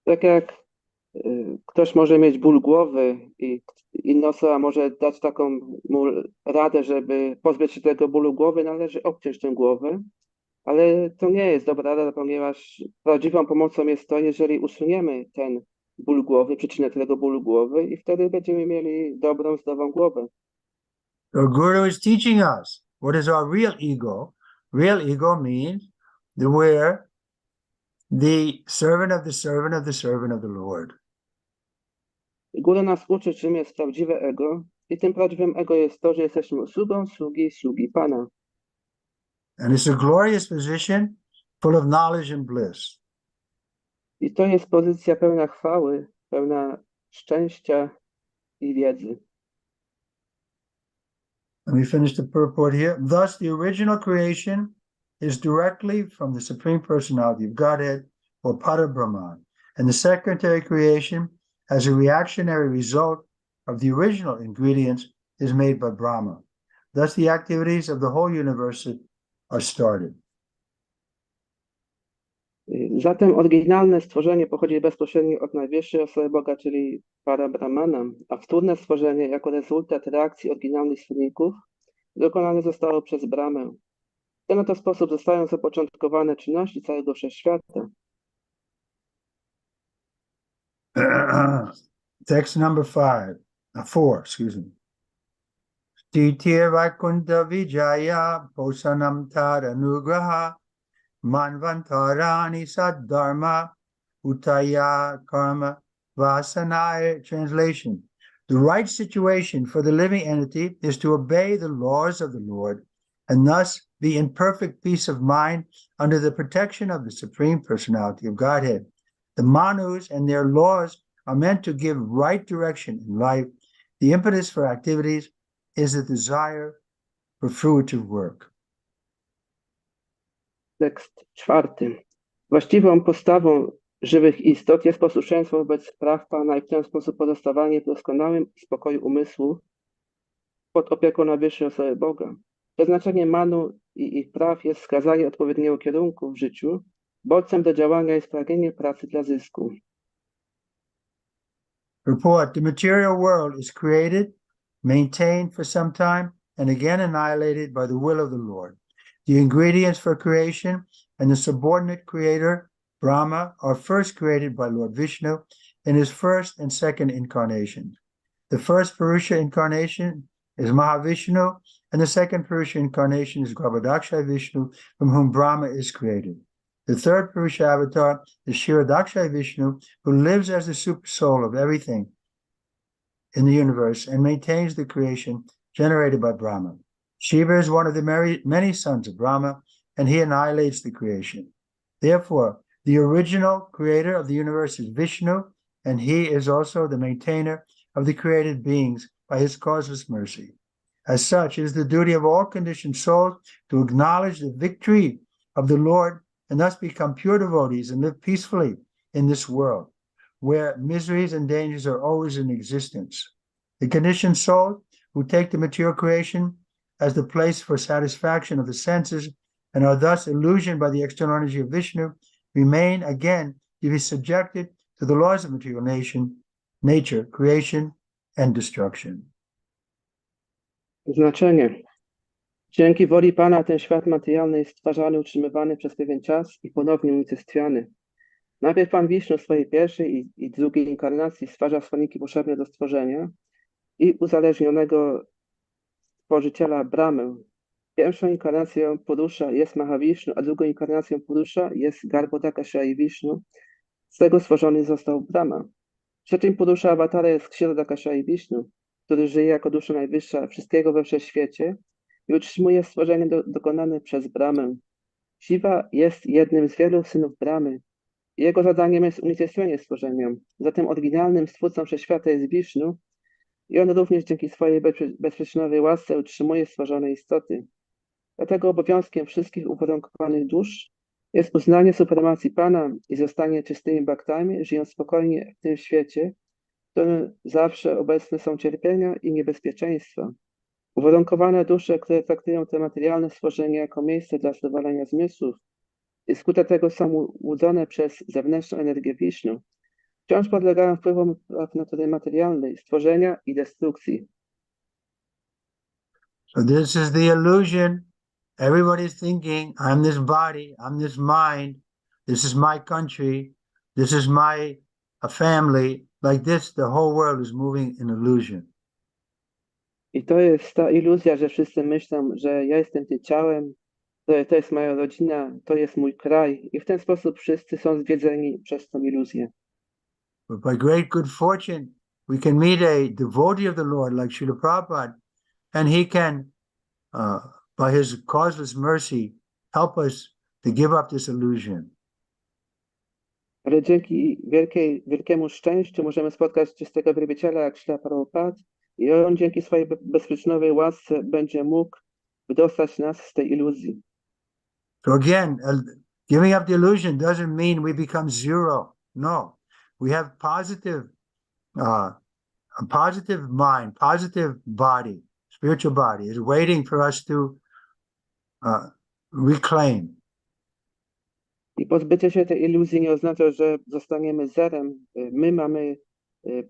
Tak jak Ktoś może mieć ból głowy i inna osoba może dać taką mu radę, żeby pozbyć się tego bólu głowy, należy obciąć tę głowę, ale to nie jest dobra rada, ponieważ prawdziwą pomocą jest to, jeżeli usuniemy ten ból głowy, przyczynę tego bólu głowy i wtedy będziemy mieli dobrą, zdrową głowę. The Guru is teaching us what is our real ego. Real ego means that we're the servant of the servant of the servant of the Lord. Guru nas uczy, czym jest prawdziwe ego i tym prawdziwym ego jest to, że jesteśmy sługą sługi Pana. And it's a glorious position full of knowledge and bliss. I to jest pozycja pełna chwały, pełna szczęścia i wiedzy. Let me finish the purport here. Thus, the original creation is directly from the Supreme Personality of Godhead, or Parabrahman, and the secondary creation, as a reactionary result of the original ingredients, is made by Brahma. Thus, the activities of the whole universe are started. Zatem oryginalne stworzenie pochodzi bezpośrednio od najwyższej osoby Boga, czyli Parabrahmana, a wtórne stworzenie jako rezultat reakcji oryginalnych stworników dokonane zostało przez Brahmę. W ten oto sposób zostają zapoczątkowane czynności całego wszechświata. Text number 4, excuse me. Titir Vaikunta Vijaya Posanam Tadanugraha Manvantarani Saddharma Utaya Karma Vasanaya. Translation. The right situation for the living entity is to obey the laws of the Lord and thus be in perfect peace of mind under the protection of the Supreme Personality of Godhead. The Manus and their laws are meant to give right direction in life. The impetus for activities is the desire for fruitive work. Tekst 4. Właściwą postawą żywych istot jest posłuszeństwo wobec praw Pana i w ten sposób pozostawanie w doskonałym spokoju umysłu pod opieką najwyższej osoby Boga. Przeznaczenie manu i ich praw jest wskazanie odpowiedniego kierunku w życiu. Bodźcem do działania jest pragnienie pracy dla zysku. Report. The material world is created, maintained for some time, and again annihilated by the will of the Lord. The ingredients for creation and the subordinate creator, Brahma, are first created by Lord Vishnu in his first and second incarnations. The first Purusha incarnation is Mahavishnu, and the second Purusha incarnation is Garbhodakshay Vishnu, from whom Brahma is created. The third Purusha avatar is Kshirodakshay Vishnu, who lives as the super soul of everything in the universe and maintains the creation generated by Brahma. Shiva is one of the many sons of Brahma, and he annihilates the creation. Therefore, the original creator of the universe is Vishnu, and he is also the maintainer of the created beings by his causeless mercy. As such, it is the duty of all conditioned souls to acknowledge the victory of the Lord and thus become pure devotees and live peacefully in this world, where miseries and dangers are always in existence. The conditioned souls who take the material creation as the place for satisfaction of the senses and are thus illusioned by the external energy of Vishnu remain again to be subjected to the laws of material nature, creation, and destruction. Znaczenie. Dzięki woli Pana ten świat materialny jest stwarzany, utrzymywany przez pewien czas i ponownie unicestwiany. Najpierw Pan Wisznu w swojej pierwszej i drugiej inkarnacji stwarza stworniki potrzebne do stworzenia i uzależnionego stworzyciela Brahmę. Pierwszą inkarnacją Purusza jest Mahawisznu, a drugą inkarnacją Purusza jest Garbhodakshay Vishnu. Z tego stworzony został Brahma. Trzecim Purusza awatara jest Kshirodakshay Vishnu, który żyje jako dusza najwyższa wszystkiego we wszechświecie i utrzymuje stworzenie dokonane przez Brahmę. Shiva jest jednym z wielu synów Brahmy. Jego zadaniem jest unicestwienie stworzenia. Zatem oryginalnym stwórcą wszechświata jest Vishnu i on również dzięki swojej bezprzeczynowej łasce utrzymuje stworzone istoty. Dlatego obowiązkiem wszystkich uporządkowanych dusz jest uznanie supremacji Pana i zostanie czystymi bhaktami, żyjąc spokojnie w tym świecie, w którym zawsze obecne są cierpienia i niebezpieczeństwa. Uwarunkowane dusze, które traktują te materialne stworzenia jako miejsce dla zadowolenia zmysłów i wskutek tego są łudzone przez zewnętrzną energię Wisznu, wciąż podlegają wpływom praw natury materialnej, stworzenia i destrukcji. So this is the illusion. Everybody's thinking, I'm this body, I'm this mind, this is my country, this is my family. Like this, the whole world is moving in illusion. I to jest ta iluzja, że wszyscy myślą, że ja jestem tym ciałem, to jest moja rodzina, to jest mój kraj. I w ten sposób wszyscy są zwiedzeni przez tą iluzję. But by great good fortune, we can meet a devotee of the Lord like Srila Prabhupada, and he can, by his causeless mercy, help us to give up this illusion. Ale dzięki wielkiemu szczęściu możemy spotkać czystego wielbiciela jak Śrila Prabhupada i on dzięki swojej bezprzyczynowej łasce będzie mógł wydostać nas z tej iluzji. So again, giving up the illusion doesn't mean we become zero. No, we have a positive mind, positive body, spiritual body is waiting for us to reclaim. I pozbycie się tej iluzji nie oznacza, że zostaniemy zerem. My mamy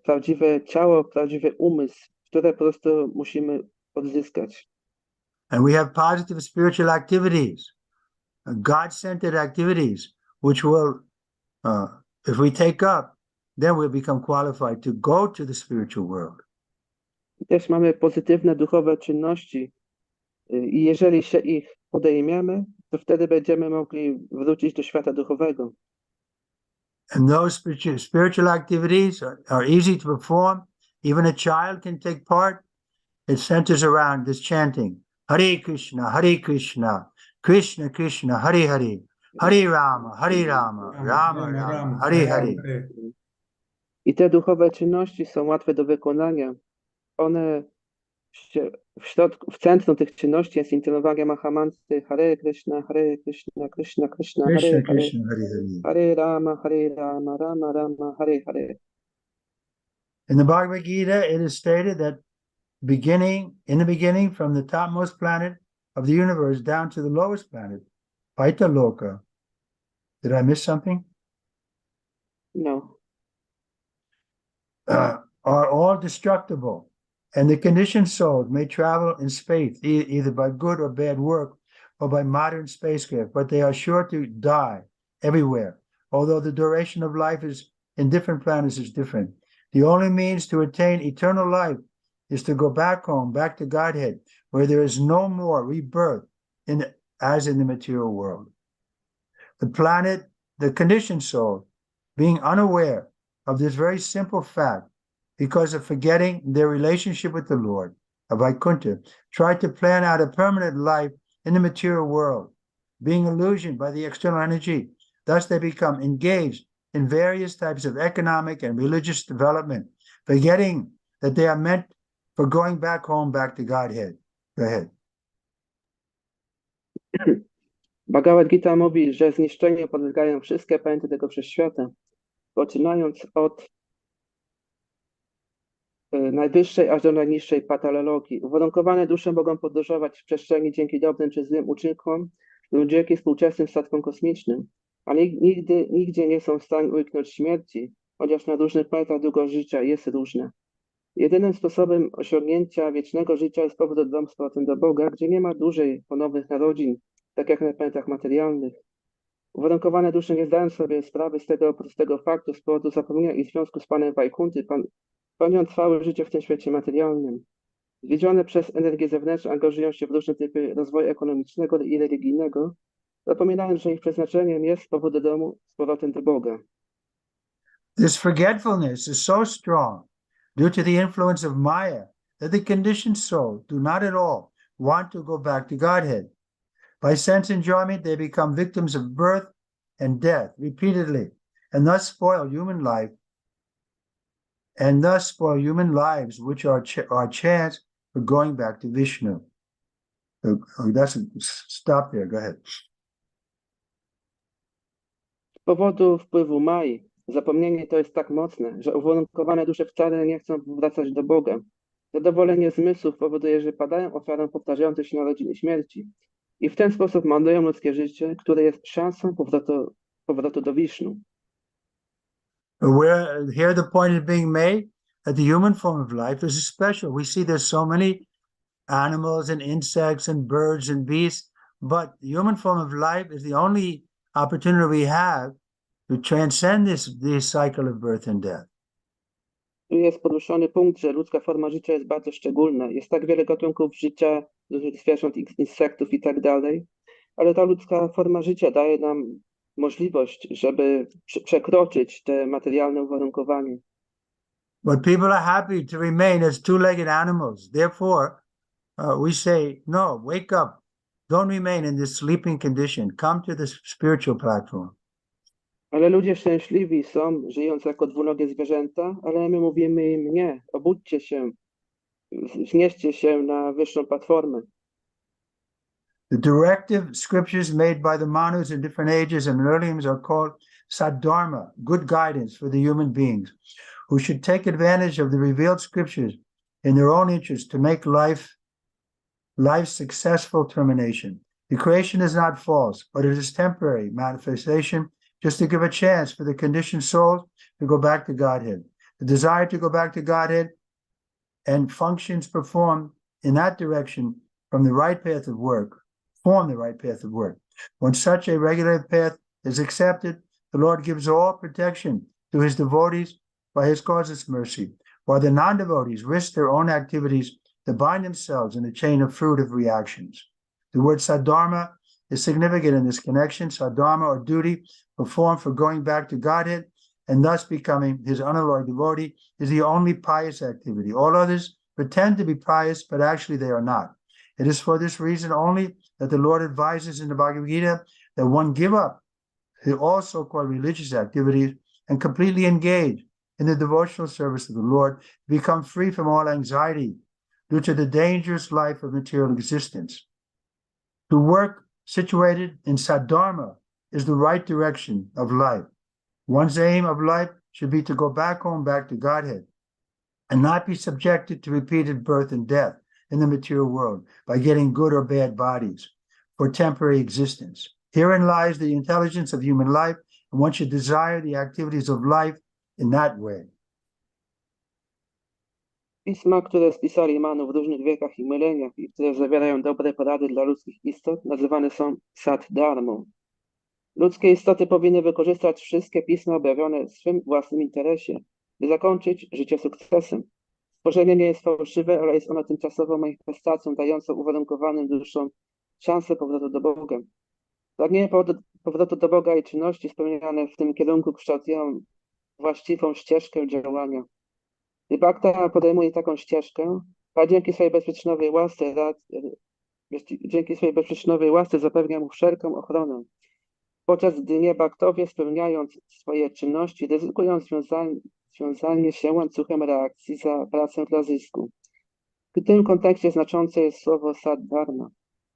prawdziwe ciało, prawdziwy umysł, które po prostu musimy odzyskać. And we have positive spiritual activities, God-centered activities, which will, if we take up, then we'll become qualified to go to the spiritual world. I też mamy pozytywne duchowe czynności i jeżeli się ich podejmiemy, to wtedy będziemy mogli wrócić do świata duchowego. And those spiritual activities are easy to perform. Even a child can take part. It centers around this chanting, Hare Krishna, Krishna Krishna, Hare Hare, Hare Rama, Rama Rama, Hare Hare. I te duchowe czynności są łatwe do wykonania. One w centrum tych czynności jest intonowanie Mahamantry Hare Krishna, Krishna Krishna, Hare Krishna Hare, Krishna, Hare Hare. Hare Rama, Rama Rama, Hare Hare. In the Bhagavad Gita, it is stated that in the beginning, from the topmost planet of the universe down to the lowest planet, Paita Loka. Did I miss something? No. Are all destructible, and the conditioned souls may travel in space, either by good or bad work, or by modern spacecraft, but they are sure to die everywhere, although the duration of life is in different planets is different. The only means to attain eternal life is to go back home, back to Godhead, where there is no more rebirth as in the material world. The conditioned soul, being unaware of this very simple fact, because of forgetting their relationship with the Lord of Vaikuntha, try to plan out a permanent life in the material world, being illusioned by the external energy. Thus they become engaged in various types of economic and religious development, forgetting that they are meant for going back home, back to Godhead. Go ahead. Bhagavad Gita mówi, że zniszczeniu podlegają wszystkie pędy tego wszechświata, poczynając od najwyższej aż do najniższej patologii. Uwarunkowane dusze mogą podróżować w przestrzeni dzięki dobrym czy złym uczynkom lub dzięki współczesnym statkom kosmicznym, ale nigdzie nie są w stanie uniknąć śmierci, chociaż na różnych planetach długość życia jest różna. Jedynym sposobem osiągnięcia wiecznego życia jest powrót do domu z powrotem do Boga, gdzie nie ma dłużej ponownych narodzin, tak jak na planetach materialnych. Uwarunkowane dusze nie zdają sobie sprawy z tego prostego faktu z powodu zapomnienia i związku z Panem Wajkunty, pełnią trwałe życie w tym świecie materialnym. Zwiedzione przez energię zewnętrzną angażują się w różne typy rozwoju ekonomicznego i religijnego, zapominając, że ich przeznaczeniem jest powrót do domu z powrotem do Boga. This forgetfulness is so strong due to the influence of Maya that the conditioned souls do not at all want to go back to Godhead. By sense enjoyment, they become victims of birth and death repeatedly, and thus spoil human lives, which are our chance for going back to Vishnu. Stop there. Go ahead. Z powodu wpływu Mai, zapomnienie to jest tak mocne, że uwarunkowane dusze wcale nie chcą wracać do Boga. Zadowolenie zmysłów powoduje, że padają ofiarą powtarzających się narodzin i śmierci. I w ten sposób marnują ludzkie życie, które jest szansą powrotu do Wisznu. Where here the point is being made that the human form of life is special. We see there's so many animals and insects and birds and beasts, but the human form of life is the only opportunity we have to transcend this cycle of birth and death. Tu jest poruszony punkt, że ludzka forma życia jest bardzo szczególna. Jest tak wiele gatunków życia, dużo zwierząt, insektów i tak dalej, ale ta ludzka forma życia daje nam możliwość, żeby przekroczyć te materialne uwarunkowanie. But people are happy to remain as two-legged animals. Therefore, we say, no, wake up. Don't remain in this sleeping condition. Come to the spiritual platform. Ale ludzie szczęśliwi są, żyjąc jako dwunogie zwierzęta, ale my mówimy im nie, obudźcie się, wznieście się na wyższą platformę. The directive scriptures made by the Manus in different ages and millenniums are called Saddharma, good guidance for the human beings, who should take advantage of the revealed scriptures in their own interest to make life's successful termination. The creation is not false, but it is temporary manifestation just to give a chance for the conditioned souls to go back to Godhead. The desire to go back to Godhead and functions performed in that direction from the right path of work, form the right path of work. When such a regulative path is accepted, the Lord gives all protection to his devotees by his causeless mercy, while the non-devotees risk their own activities to bind themselves in a chain of fruitive reactions. The word Saddharma is significant in this connection. Saddharma, or duty, performed for going back to Godhead and thus becoming his unalloyed devotee, is the only pious activity. All others pretend to be pious, but actually they are not. It is for this reason only that the Lord advises in the Bhagavad Gita that one give up all so-called religious activities and completely engage in the devotional service of the Lord, become free from all anxiety due to the dangerous life of material existence. To work situated in Saddharma is the right direction of life. One's aim of life should be to go back home, back to Godhead, and not be subjected to repeated birth and death in the material world by getting good or bad bodies for temporary existence. Herein lies the intelligence of human life, and one should desire the activities of life in that way. Pisma, które spisali Manu w różnych wiekach i myleniach i które zawierają dobre porady dla ludzkich istot, nazywane są Saddharmą. Ludzkie istoty powinny wykorzystać wszystkie pisma objawione w swym własnym interesie, by zakończyć życie sukcesem. Stworzenie nie jest fałszywe, ale jest ono tymczasową manifestacją dającą uwarunkowanym duszom szansę powrotu do Boga. Pragnienie powrotu do Boga i czynności spełniane w tym kierunku kształtują właściwą ścieżkę działania. Gdy Bhakta podejmuje taką ścieżkę, a dzięki swojej bezprzyczynowej łasce zapewnia mu wszelką ochronę. Podczas gdy nie Bhaktowie, spełniając swoje czynności, ryzykują związanie się łańcuchem reakcji za pracę dla zysku. W tym kontekście znaczące jest słowo Saddharma.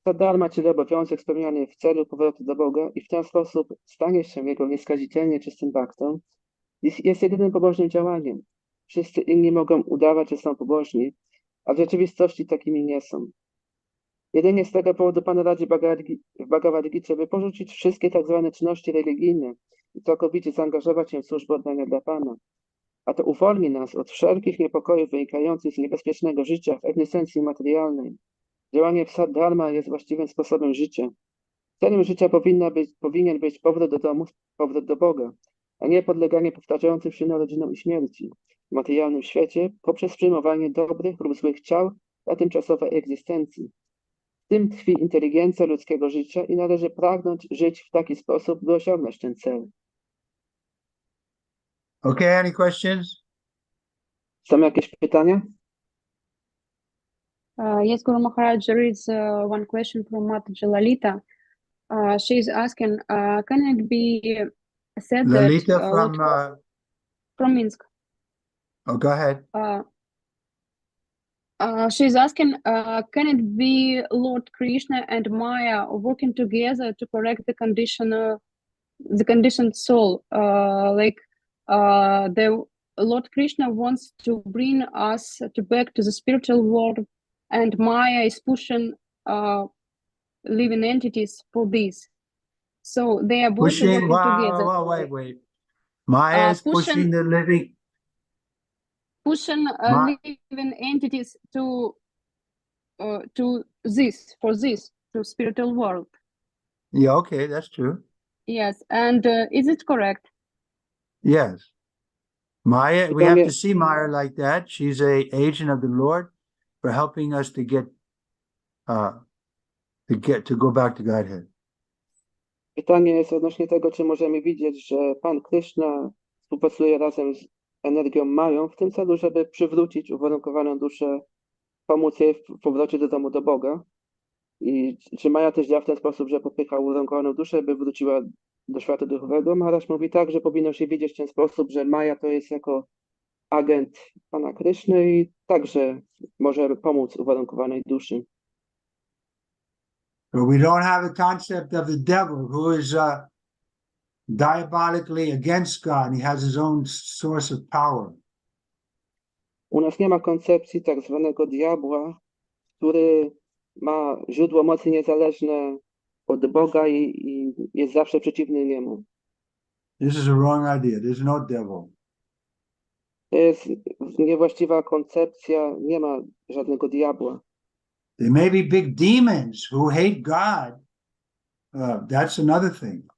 Saddharma, czyli obowiązek spełniany w celu powrotu do Boga i w ten sposób stanie się jego nieskazitelnie czystym Bhaktą, jest jedynym pobożnym działaniem. Wszyscy inni mogą udawać, że są pobożni, a w rzeczywistości takimi nie są. Jedynie z tego powodu Pan radzi w Bhagavad Gita, by porzucić wszystkie tak zwane czynności religijne i całkowicie zaangażować się w służbę oddania dla Pana. A to uwolni nas od wszelkich niepokojów wynikających z niebezpiecznego życia w egzystencji materialnej. Działanie w Saddharma jest właściwym sposobem życia. Celem życia powinien być powrót do domu, powrót do Boga, a nie podleganie powtarzającym się narodzinom i śmierci w materialnym świecie poprzez przyjmowanie dobrych lub złych ciał dla tymczasowej egzystencji. W tym tkwi inteligencja ludzkiego życia i należy pragnąć żyć w taki sposób, by osiągnąć ten cel. Okay, any questions? Są jakieś pytania? Yes, Guru Maharaj, there is one question from Mataji Lalita. She is asking, can it be said Lalita that from Minsk? Oh, go ahead. She's asking, can it be Lord Krishna and Maya working together to correct the conditioned soul? The Lord Krishna wants to bring us back to the spiritual world, and Maya is pushing living entities for this. So they are both working together. Wait. Maya is pushing pushing the living. living entities to this, to spiritual world. Yeah, okay, that's true. Yes, and is it correct? Yes. Maya, we have to see Maya like that. She's a agent of the Lord for helping us to go back to Godhead. Pytanie jest odnośnie tego, czy możemy widzieć, że Pan Krishna współpracuje razem z energią Mają w tym celu, żeby przywrócić uwarunkowaną duszę, pomóc jej w powrocie do domu, do Boga. I czy Maja też działa w ten sposób, że popycha uwarunkowaną duszę, by wróciła do świata duchowego? Maharaj mówi tak, że powinno się widzieć w ten sposób, że Maja to jest jako agent Pana Kryszny i także może pomóc uwarunkowanej duszy. But we don't have a concept of the devil who is diabolically against God and he has his own source of power. U nas nie ma koncepcji tak zwanego diabła, który ma źródło mocy niezależne od Boga i jest zawsze przeciwny niemu. This is a wrong idea. There's no devil. To jest niewłaściwa koncepcja, nie ma żadnego diabła. There may be big demons who hate God. That's another thing.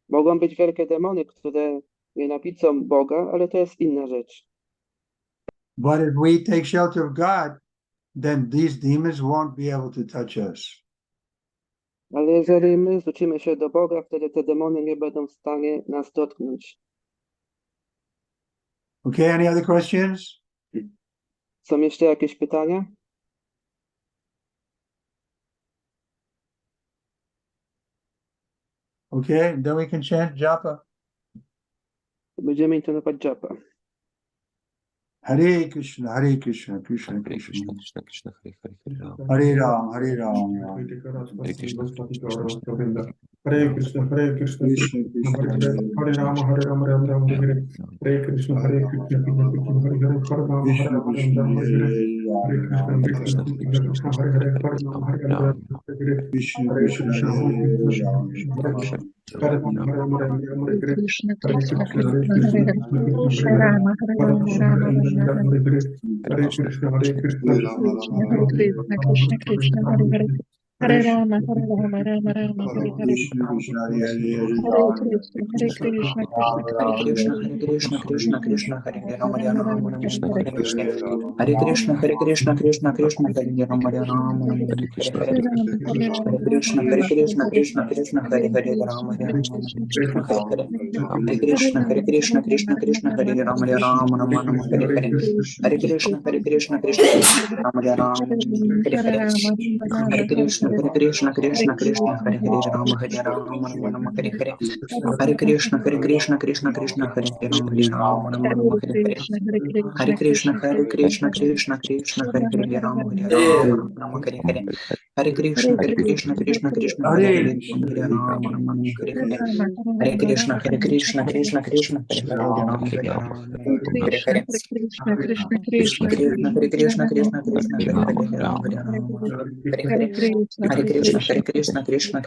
Mogą być wielkie demony, które nienawidzą Boga, ale to jest inna rzecz. But if we take shelter of God, then these demons won't be able to touch us. Ale jeżeli my zwrócimy się do Boga, wtedy te demony nie będą w stanie nas dotknąć. Okay, any other questions? Są jeszcze jakieś pytania? Okay, then we can chant japa. Będziemy intonować japa. Hare Krishna, Hare Krishna, Krishna Krishna, Hare Ram, Hare Ram, Hare Krishna, Hare Krishna, Hare Krishna, Hare Rama, Hare Rama, Ram Ram, Hare Krishna, Hare Krishna, Hare Hare, Hare Rama, Hare Rama, Ram Ram, Hare Krishna, Hare Hare, Hare Rama, Hare Rama, Krishna Hare Krishna, Krishna, Hare Rama, Hare Rama, Hare Krishna Hare Krishna Krishna, Krishna Hare Krishna Rama Hare Rama Rama Hare Krishna, Hare Krishna, Hare Krishna Krishna Hare Hare Hare Rama Hare Rama Rama Rama Hare Hare Krishna Krishna, Hare Hare Krishna Krishna Krishna Krishna Krishna Hare Rama Rama Rama Krishna Hare Krishna Hare Krishna Krishna Krishna Krishna Hare Rama Rama Hare Krishna Hare Rama Hare Hare Rama Krishna Krishna Krishna Hare Hare Rama Rama Hare Krishna Krishna Krishna Hare Rama Rama Rama Hare Hare Hare Krishna Krishna Krishna Rama Rama Hare Hare Hare Krishna Krishna Krishna Hare Hare Rama Hare Rama Rama Hare Hare Hare Krishna Krishna Krishna Hare Hare Rama Rama Hare Hare Hare Krishna Krishna Krishna Hare Hare Rama Rama Hare Hare Hare Krishna Krishna Krishna Hare Hare Rama Rama Hare Hare Hare Krishna Krishna Krishna Hare Hare Rama Hare Hare Krishna Krishna Krishna Krishna Krishna Hare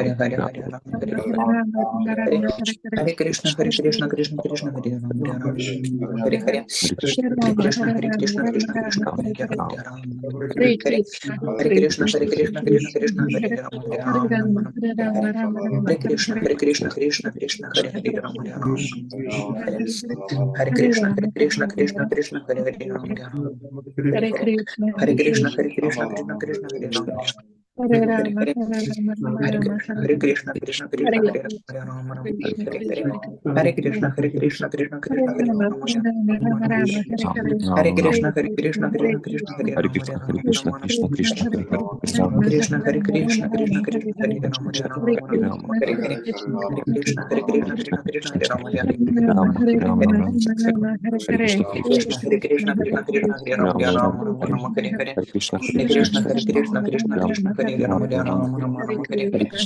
Hare Rama Hare Hare Hare Krishna Krishna Hare Hare Hare Krishna Krishna Krishna Hare Rama Hare Hare Hare Krishna Krishna Krishna Hare Hare Hare Krishna Krishna Hare Rama Hare Krishna Krishna Hare Hare Rama Hare Krishna Krishna Krishna Hare Hare Rama Hare Krishna Hare Krishna Krishna Hare Rama Hare Rama Hare Rama Hare Krishna Krishna Hare Rama Hare Krishna Krishna Hare Rama Hare Krishna Krishna Hare Hare Krishna, Hare Krishna, Krishna Krishna, Hare Hare, Krishna Krishna Hare Rama Hare Hare Krishna Hare Rama Hare Krishna Krishna Hare Rama Hare Hare Krishna Krishna Hare Hare Rama Rama Rama Rama Hare Hare Hare Krishna Hare Krishna Krishna Krishna Hare Rama Rama Rama Rama Hare Hare Krishna Hare Krishna Krishna Krishna Hare Rama Rama Krishna Hare Krishna Krishna Krishna Hare Rama Rama Rama Hare Hare Krishna Hare Krishna Krishna Krishna Hare Rama Rama Rama Hare Hare Hare Krishna Krishna Krishna Hare Hare Rama Rama Rama Hare Hare Hare Rama, Hare Hare Krishna Rama, Rama Rama Hare Hare Hare Krishna Krishna Krishna Krishna Hare Rama Rama Hare Hare Hare Krishna Krishna Krishna Hare Rama Rama Hare Krishna Krishna Krishna Hare Rama Rama Hare Hare Krishna Krishna Krishna Krishna Hare Hare Rama Rama Hare Krishna Krishna Krishna Krishna Hare Hare Rama Rama Hare Hare Hare Krishna Krishna Krishna Hare Rama Rama Hare Hare Hare Krishna Krishna Krishna Hare Rama Rama Hare Hare Krishna Krishna Krishna Krishna Hare Rama Hare Hare Krishna Krishna Krishna Hare Rama Rama Hare Hare Krishna Krishna Krishna Hare Hare Rama Rama Hare Hare Hare Krishna Krishna Krishna Hare Rama Rama Hare Hare Hare Krishna Krishna Krishna Hare Rama Rama Hare Hare Hare Krishna Krishna Hare Rama Hare Krishna Krishna Krishna Hare Rama Rama Hare Hare Hare Krishna Krishna Hare Rama Rama Hare Hare Hare Krishna Krishna Hare Rama Rama Hare Hare Hare Krishna Krishna Hare Rama Rama Hare Krishna Krishna Hare Rama Rama Hare Hare Hare Krishna Rama Hare Hare Krishna Krishna Hare Rama Rama Hare Hare Hare Krishna Krishna Krishna Hare Rama Rama Hare Hare Hare Krishna Krishna Krishna Hare Rama Rama Hare Hare Hare Krishna Krishna Hare Rama Rama Hare Hare Hare Krishna Krishna Hare Rama Rama Hare Hare Krishna Krishna Hare Rama Rama Hare Hare Krishna Krishna Hare Rama Rama Hare Hare Hare Krishna, Hare Krishna, Krishna Krishna, Hare Hare Rama, Hare Rama, Hare Hare Krishna Rama, Hare Hare. Krishna Hare Hare Rama Krishna, Rama Hare Hare Krishna, Hare Krishna Krishna, Hare Hare Krishna Hare Rama, Hare Krishna Rama, Hare Krishna Rama, Hare Hare Hare. Rama Krishna, Rama Hare Krishna, Hare Krishna Hare Krishna, Hare Krishna Krishna Hare Hare, Hare Hare Rama Rama, Hare Rama Rama, Hare Rama, Hare Hare Hare, Hare Krishna, Hare Hare Krishna Krishna, Hare Krishna Krishna Hare Krishna, Rama Hare Rama Hare, Hare Hare Rama, Hare Hare Hare Rama, Krishna Rama, Hare Hare Hare, Krishna Hare Krishna, Hare Hare Rama Krishna, Rama Krishna Hare Hare Krishna, Hare Hare Hare. Krishna Hare Krishna Krishna Hare Krishna Rama, Hare Hare Rama Rama, Rama Rama Rama, Rama Hare Hare, Hare Hare Hare Krishna, Krishna Hare Krishna Krishna, Krishna Krishna Hare Rama Krishna, Hare Rama Hare, Rama Hare Hare Hare Rama, Hare Rama, Hare Hare Krishna Rama, Hare Hare Hare, Krishna Hare Krishna Krishna, Krishna Hare Hare Rama Krishna, Rama Krishna Rama Krishna, Hare Hare Hare Hare. Hare Krishna Hare Hare Krishna Rama, Krishna Hare Krishna Rama, Hare Rama Rama, Hare Hare, Rama Hare Rama Krishna, Hare Hare Hare Krishna, Krishna Hare Hare Krishna Krishna, Krishna Hare Krishna Hare, Hare Hare Rama Rama, Rama Hare Rama Rama, Hare Hare Hare Rama, Hare Hare Krishna Hare. Hare Krishna Krishna Krishna Hare Hare Rama Krishna, Hare Rama Krishna, Rama Krishna Krishna, Hare Hare Hare, Krishna, Hare Hare Rama, Krishna, Hare Krishna Krishna, Rama, Hare Hare Rama, Hare. Hare Rama, Hare Hare, Hare Hare Krishna, Hare Krishna, Krishna, Krishna Krishna Krishna, Hare Krishna, Rama, Hare Hare, Rama, Hare Hare Hare, Rama, Hare Rama, Hare Hare Krishna, Hare Rama. Krishna, Krishna Krishna, Hare Rama, Hare Rama, Krishna, Hare Hare Krishna, Krishna, Hare Krishna, Krishna Krishna Krishna, Hare Hare Rama, Hare Hare, Rama, Hare Rama, Rama, Hare Hare Hare, Rama, Rama Hare Rama, Hare Krishna, Hare. Hare Krishna, Krishna Krishna, Hare Rama, Krishna, Rama, Hare Rama, Hare Krishna, Hare, Krishna Krishna, Krishna, Krishna, Hare Krishna, Hare, Hare Hare Rama, Rama, Hare Rama, Rama, Rama, Hare Rama Hare, Rama, Rama Hare Hare Hare. Krishna, Hare Krishna, Hare Krishna Krishna, Krishna, Hare Hare Rama, Krishna, Rama, Krishna Krishna, Hare Hare, Hare Krishna, Rama, Krishna, Hare Rama, Rama, Rama Rama, Rama, Hare Rama, Hare. Hare Hare, Hare Hare Krishna, Krishna, Hare Hare Krishna, Krishna Krishna, Krishna, Hare Krishna Rama, Rama, Krishna, Rama, Hare Hare Hare, Hare, Hare Rama, Hare Hare Hare, Rama, Hare Rama Rama, Rama, Rama, Hare Rama, Krishna. Hare Hare, Hare Hare Krishna, Krishna, Hare Hare Krishna, Krishna Krishna, Krishna, Hare Krishna Rama, Rama, Krishna, Rama, Hare Rama, Hare Hare, Hare, Hare Rama, Hare Rama. Hare Rama, Rama, Rama, Rama, Hare Hare, Hare Krishna, Hare Hare Krishna, Krishna, Krishna Hare Krishna, Hare Rama, Krishna, Rama, Krishna Rama, Rama, Hare Krishna, Hare, Hare Hare, Hare Rama, Rama, Hare Rama, Rama, Hare Rama Rama, Rama, Rama, Hare Hare Hare. Hare Krishna, Hare Hare Krishna, Krishna Krishna, Hare Rama, Hare Rama, Krishna, Rama, Rama, Krishna Hare Hare, Krishna, Hare Hare, Krishna Hare Krishna, Rama, Krishna Hare Hare Rama, Rama, Rama Rama, Rama, Hare Hare. Hare Krishna, Hare Krishna, Hare Krishna Krishna, Krishna, Hare Hare Rama, Krishna, Rama, Krishna Hare Krishna, Hare Hare, Hare Rama, Hare Hare Hare, Hare,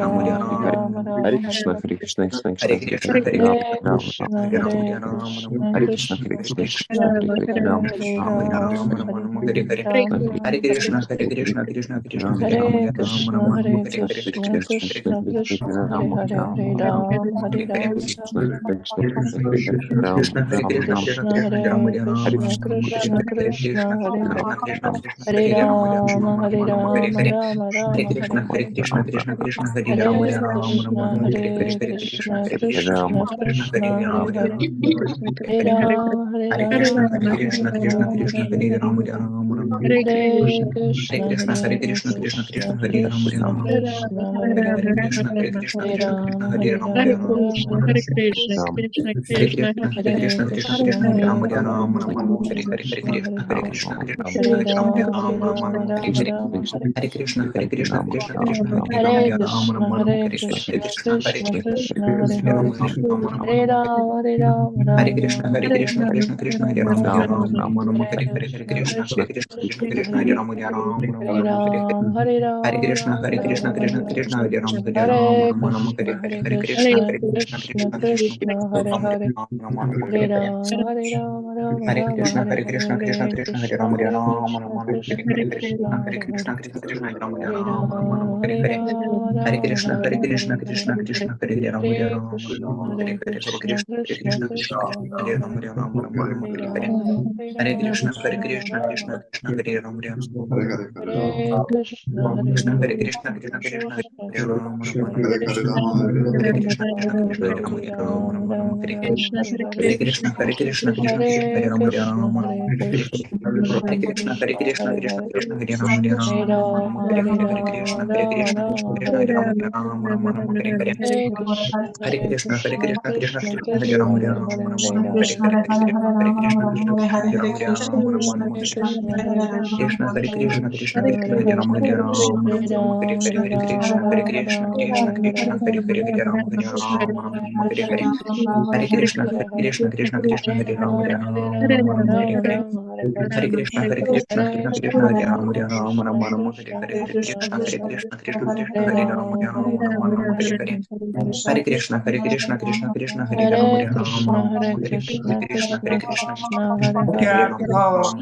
Rama Hare Rama. Krishna, Hare Krishna, Krishna Krishna, Hare Hare Rama, Krishna, Rama, Hare Hare Hare, Krishna, Krishna Krishna, Hare Hare, Hare Rama, Hare Rama, Rama Rama. Krishna, Hare Hare Krishna, Krishna, Krishna Hare Rama, Krishna, Rama, Hare Krishna Hare, Krishna, Hare Krishna Hare. Krishna, Krishna Hare Hare Rama, Hare Rama, Hare Rama, Hare, Rama Hare Rama, Krishna, Hare Hare Hare. Krishna, Krishna Krishna, Hare Rama, Hare Rama, Krishna, Hare Hare, Hare Hare Krishna, Krishna, Hare Krishna Hare Krishna, Hare Rama, Hare. Rama, Hare Hare Hare, Rama, Hare Hare Rama, Krishna, Hare Rama Krishna, Krishna Rama, Krishna, Hare Hare Hare. Rama, Rama, Krishna, Hare Krishna, Krishna Krishna, Hare Ram, Hare Ram, Hare Krishna, Hare Krishna, Krishna Krishna, Hare Ram, Hare Ram, Hare Krishna, Krishna Hare Krishna, Krishna, Hare Krishna, Krishna Krishna, Hare Ram, Hare Ram, Ram Ram, Hare Hare, Hare Krishna, Hare Krishna, Krishna Krishna, Hare Ram, Hare Ram, Ram Ram, Hare Hare, Hare Krishna, Hare Krishna, Krishna Krishna, Hare Ram, Hare Ram, Ram Ram, Hare Hare, Hare Krishna, Hare Krishna, Krishna, Hare Hare Ram, Hare, Hare Ram, Ram Hare Ram, Ram, Hare Ram, Hare Ram Krishna, Ram, Hare Krishna, Krishna Krishna, Hare Ram, Hare Ram, Ram Ram, Hare Hare, Hare Krishna, Hare Krishna, Krishna Krishna, Hare Ram, Hare Ram, Ram Hare Ram, Hare Hare, Ram, Hare Ram, Hare Krishna, Ram Hare Krishna, Ram, Krishna Hare Krishna, Hare Ram, Hare Ram, Hare Ram Ram, Hare Krishna, Hare, Hare Hare Krishna, Krishna, Hare Krishna, Krishna Krishna Krishna, Krishna, Hare Hare Ram, Hare Hare, Ram, Ram Ram, Hare Hare Hare, Ram, Hare Ram, Ram Hare Ram, Krishna, Hare Hare Hare, Krishna, Krishna Hare Krishna, Hare Krishna, Ram, Hare Hare Ram, Ram Krishna, Ram, Hare Krishna Hare, Krishna, Hare Hare Krishna, Hare, Krishna Krishna, Hare Ram, Hare Hare Ram, Ram Ram, Ram, Hare Hare Hare, Ram, Hare Ram Krishna, Ram, Hare Hare Krishna, Hare, Hare Krishna Hare, Krishna, Hare Ram, Hare Hare Ram, Krishna, Ram Hare Hare Hare, Hare Krishna, Krishna, Hare Krishna Krishna, Krishna, Krishna Krishna, Hare Hare Ram, Hare, Hare Ram, Ram Ram, Hare Hare Hare, Ram, Hare Hare Ram, Krishna, Hare Ram Krishna, Ram, Krishna Krishna, Hare Ram, Hare Hare Krishna, Hare Krishna, Hare Krishna, Krishna, Krishna Krishna, Krishna Hare Ram, Ram Hare Hare Krishna, Hare Hare Krishna, Krishna Krishna, Hare Hare Ram, Ram, Ram Ram, Ram Hare Hare, Ram, Hare Hare Hare, Krishna, Hare Krishna, Krishna Krishna, Hare Hare Ram, Hare Krishna, Ram, Hare Krishna, Hare Krishna, Hare Krishna Krishna, Hare Krishna Hare, Krishna, Hare Ram, Hare Hare Ram, Ram Ram, Hare Hare Hare, Hare Ram, Krishna, Hare Ram Krishna, Ram, Krishna Hare Krishna, Hare, Hare Ram, Ram Ram, Hare Hare, Hare Krishna, Hare Hare Krishna, Hare Krishna, Krishna, Krishna Krishna Krishna, Hare Krishna, Ram, Hare Hare Ram, Hare, Ram Hare Ram, Hare Ram, Hare, Hare Krishna, Krishna Krishna, Hare Hare Ram, Hare Krishna, Ram, Ram Ram, Hare Hare Krishna, Hare Krishna, Krishna, Hare Krishna, Krishna Krishna Krishna, Hare Hare Hare, Ram, Hare Ram, Hare Ram Ram, Hare Ram, Hare, Hare Hare Krishna, Ram, Hare Ram Krishna, Ram, Krishna Hare Hare, Krishna, Hare Hare, Hare Ram, Hare Ram, Ram Ram, Hare Hare, Hare Krishna, Hare Hare Krishna, Krishna, Hare Hare Krishna, Krishna Krishna, Hare Ram, Hare Ram, Ram Ram, Hare Hare, Ram, Hare Hare, Hare Krishna, Hare Krishna, Hare Krishna Krishna, Hare Krishna, Ram, Hare Hare Ram, Ram Krishna, Ram, Hare Krishna Hare, Hare Krishna, Krishna, Hare Krishna, Krishna Krishna, Hare Hare Ram, Hare Ram, Ram, Hare Ram Ram, Ram, Hare Hare Hare, Krishna, Hare Krishna, Hare Krishna, Krishna Krishna, Hare Ram, Hare Hare Ram, Krishna, Ram Hare Ram, Hare Hare, Krishna, Krishna, Hare Krishna Krishna, Krishna, Hare Okay, Hare, Hare Ram, Ram Hare Ram, Ram,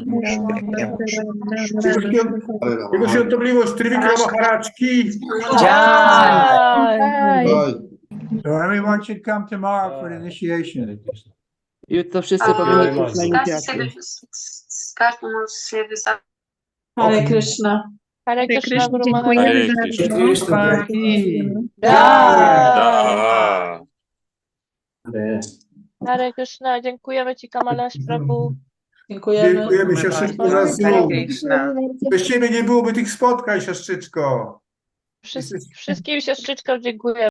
Hare Hare Hare. Jego świątobliwość Trivikrama Haraczki. Jai! so everyone should come tomorrow for the initiation. Jutro wszyscy powinni być na inicjacji. Hare Krishna. Hare Krishna, Guru Maharaj. Hare Krishna. Jai! Da. Hare Krishna, dziękujemy Ci, Kamalash Prabhu. Dziękujemy siostrzyczko za Zoom. Krishna. Bez ciebie nie byłoby tych spotkań, siostrzyczko. Wszystkim siostrzyczkom dziękuję.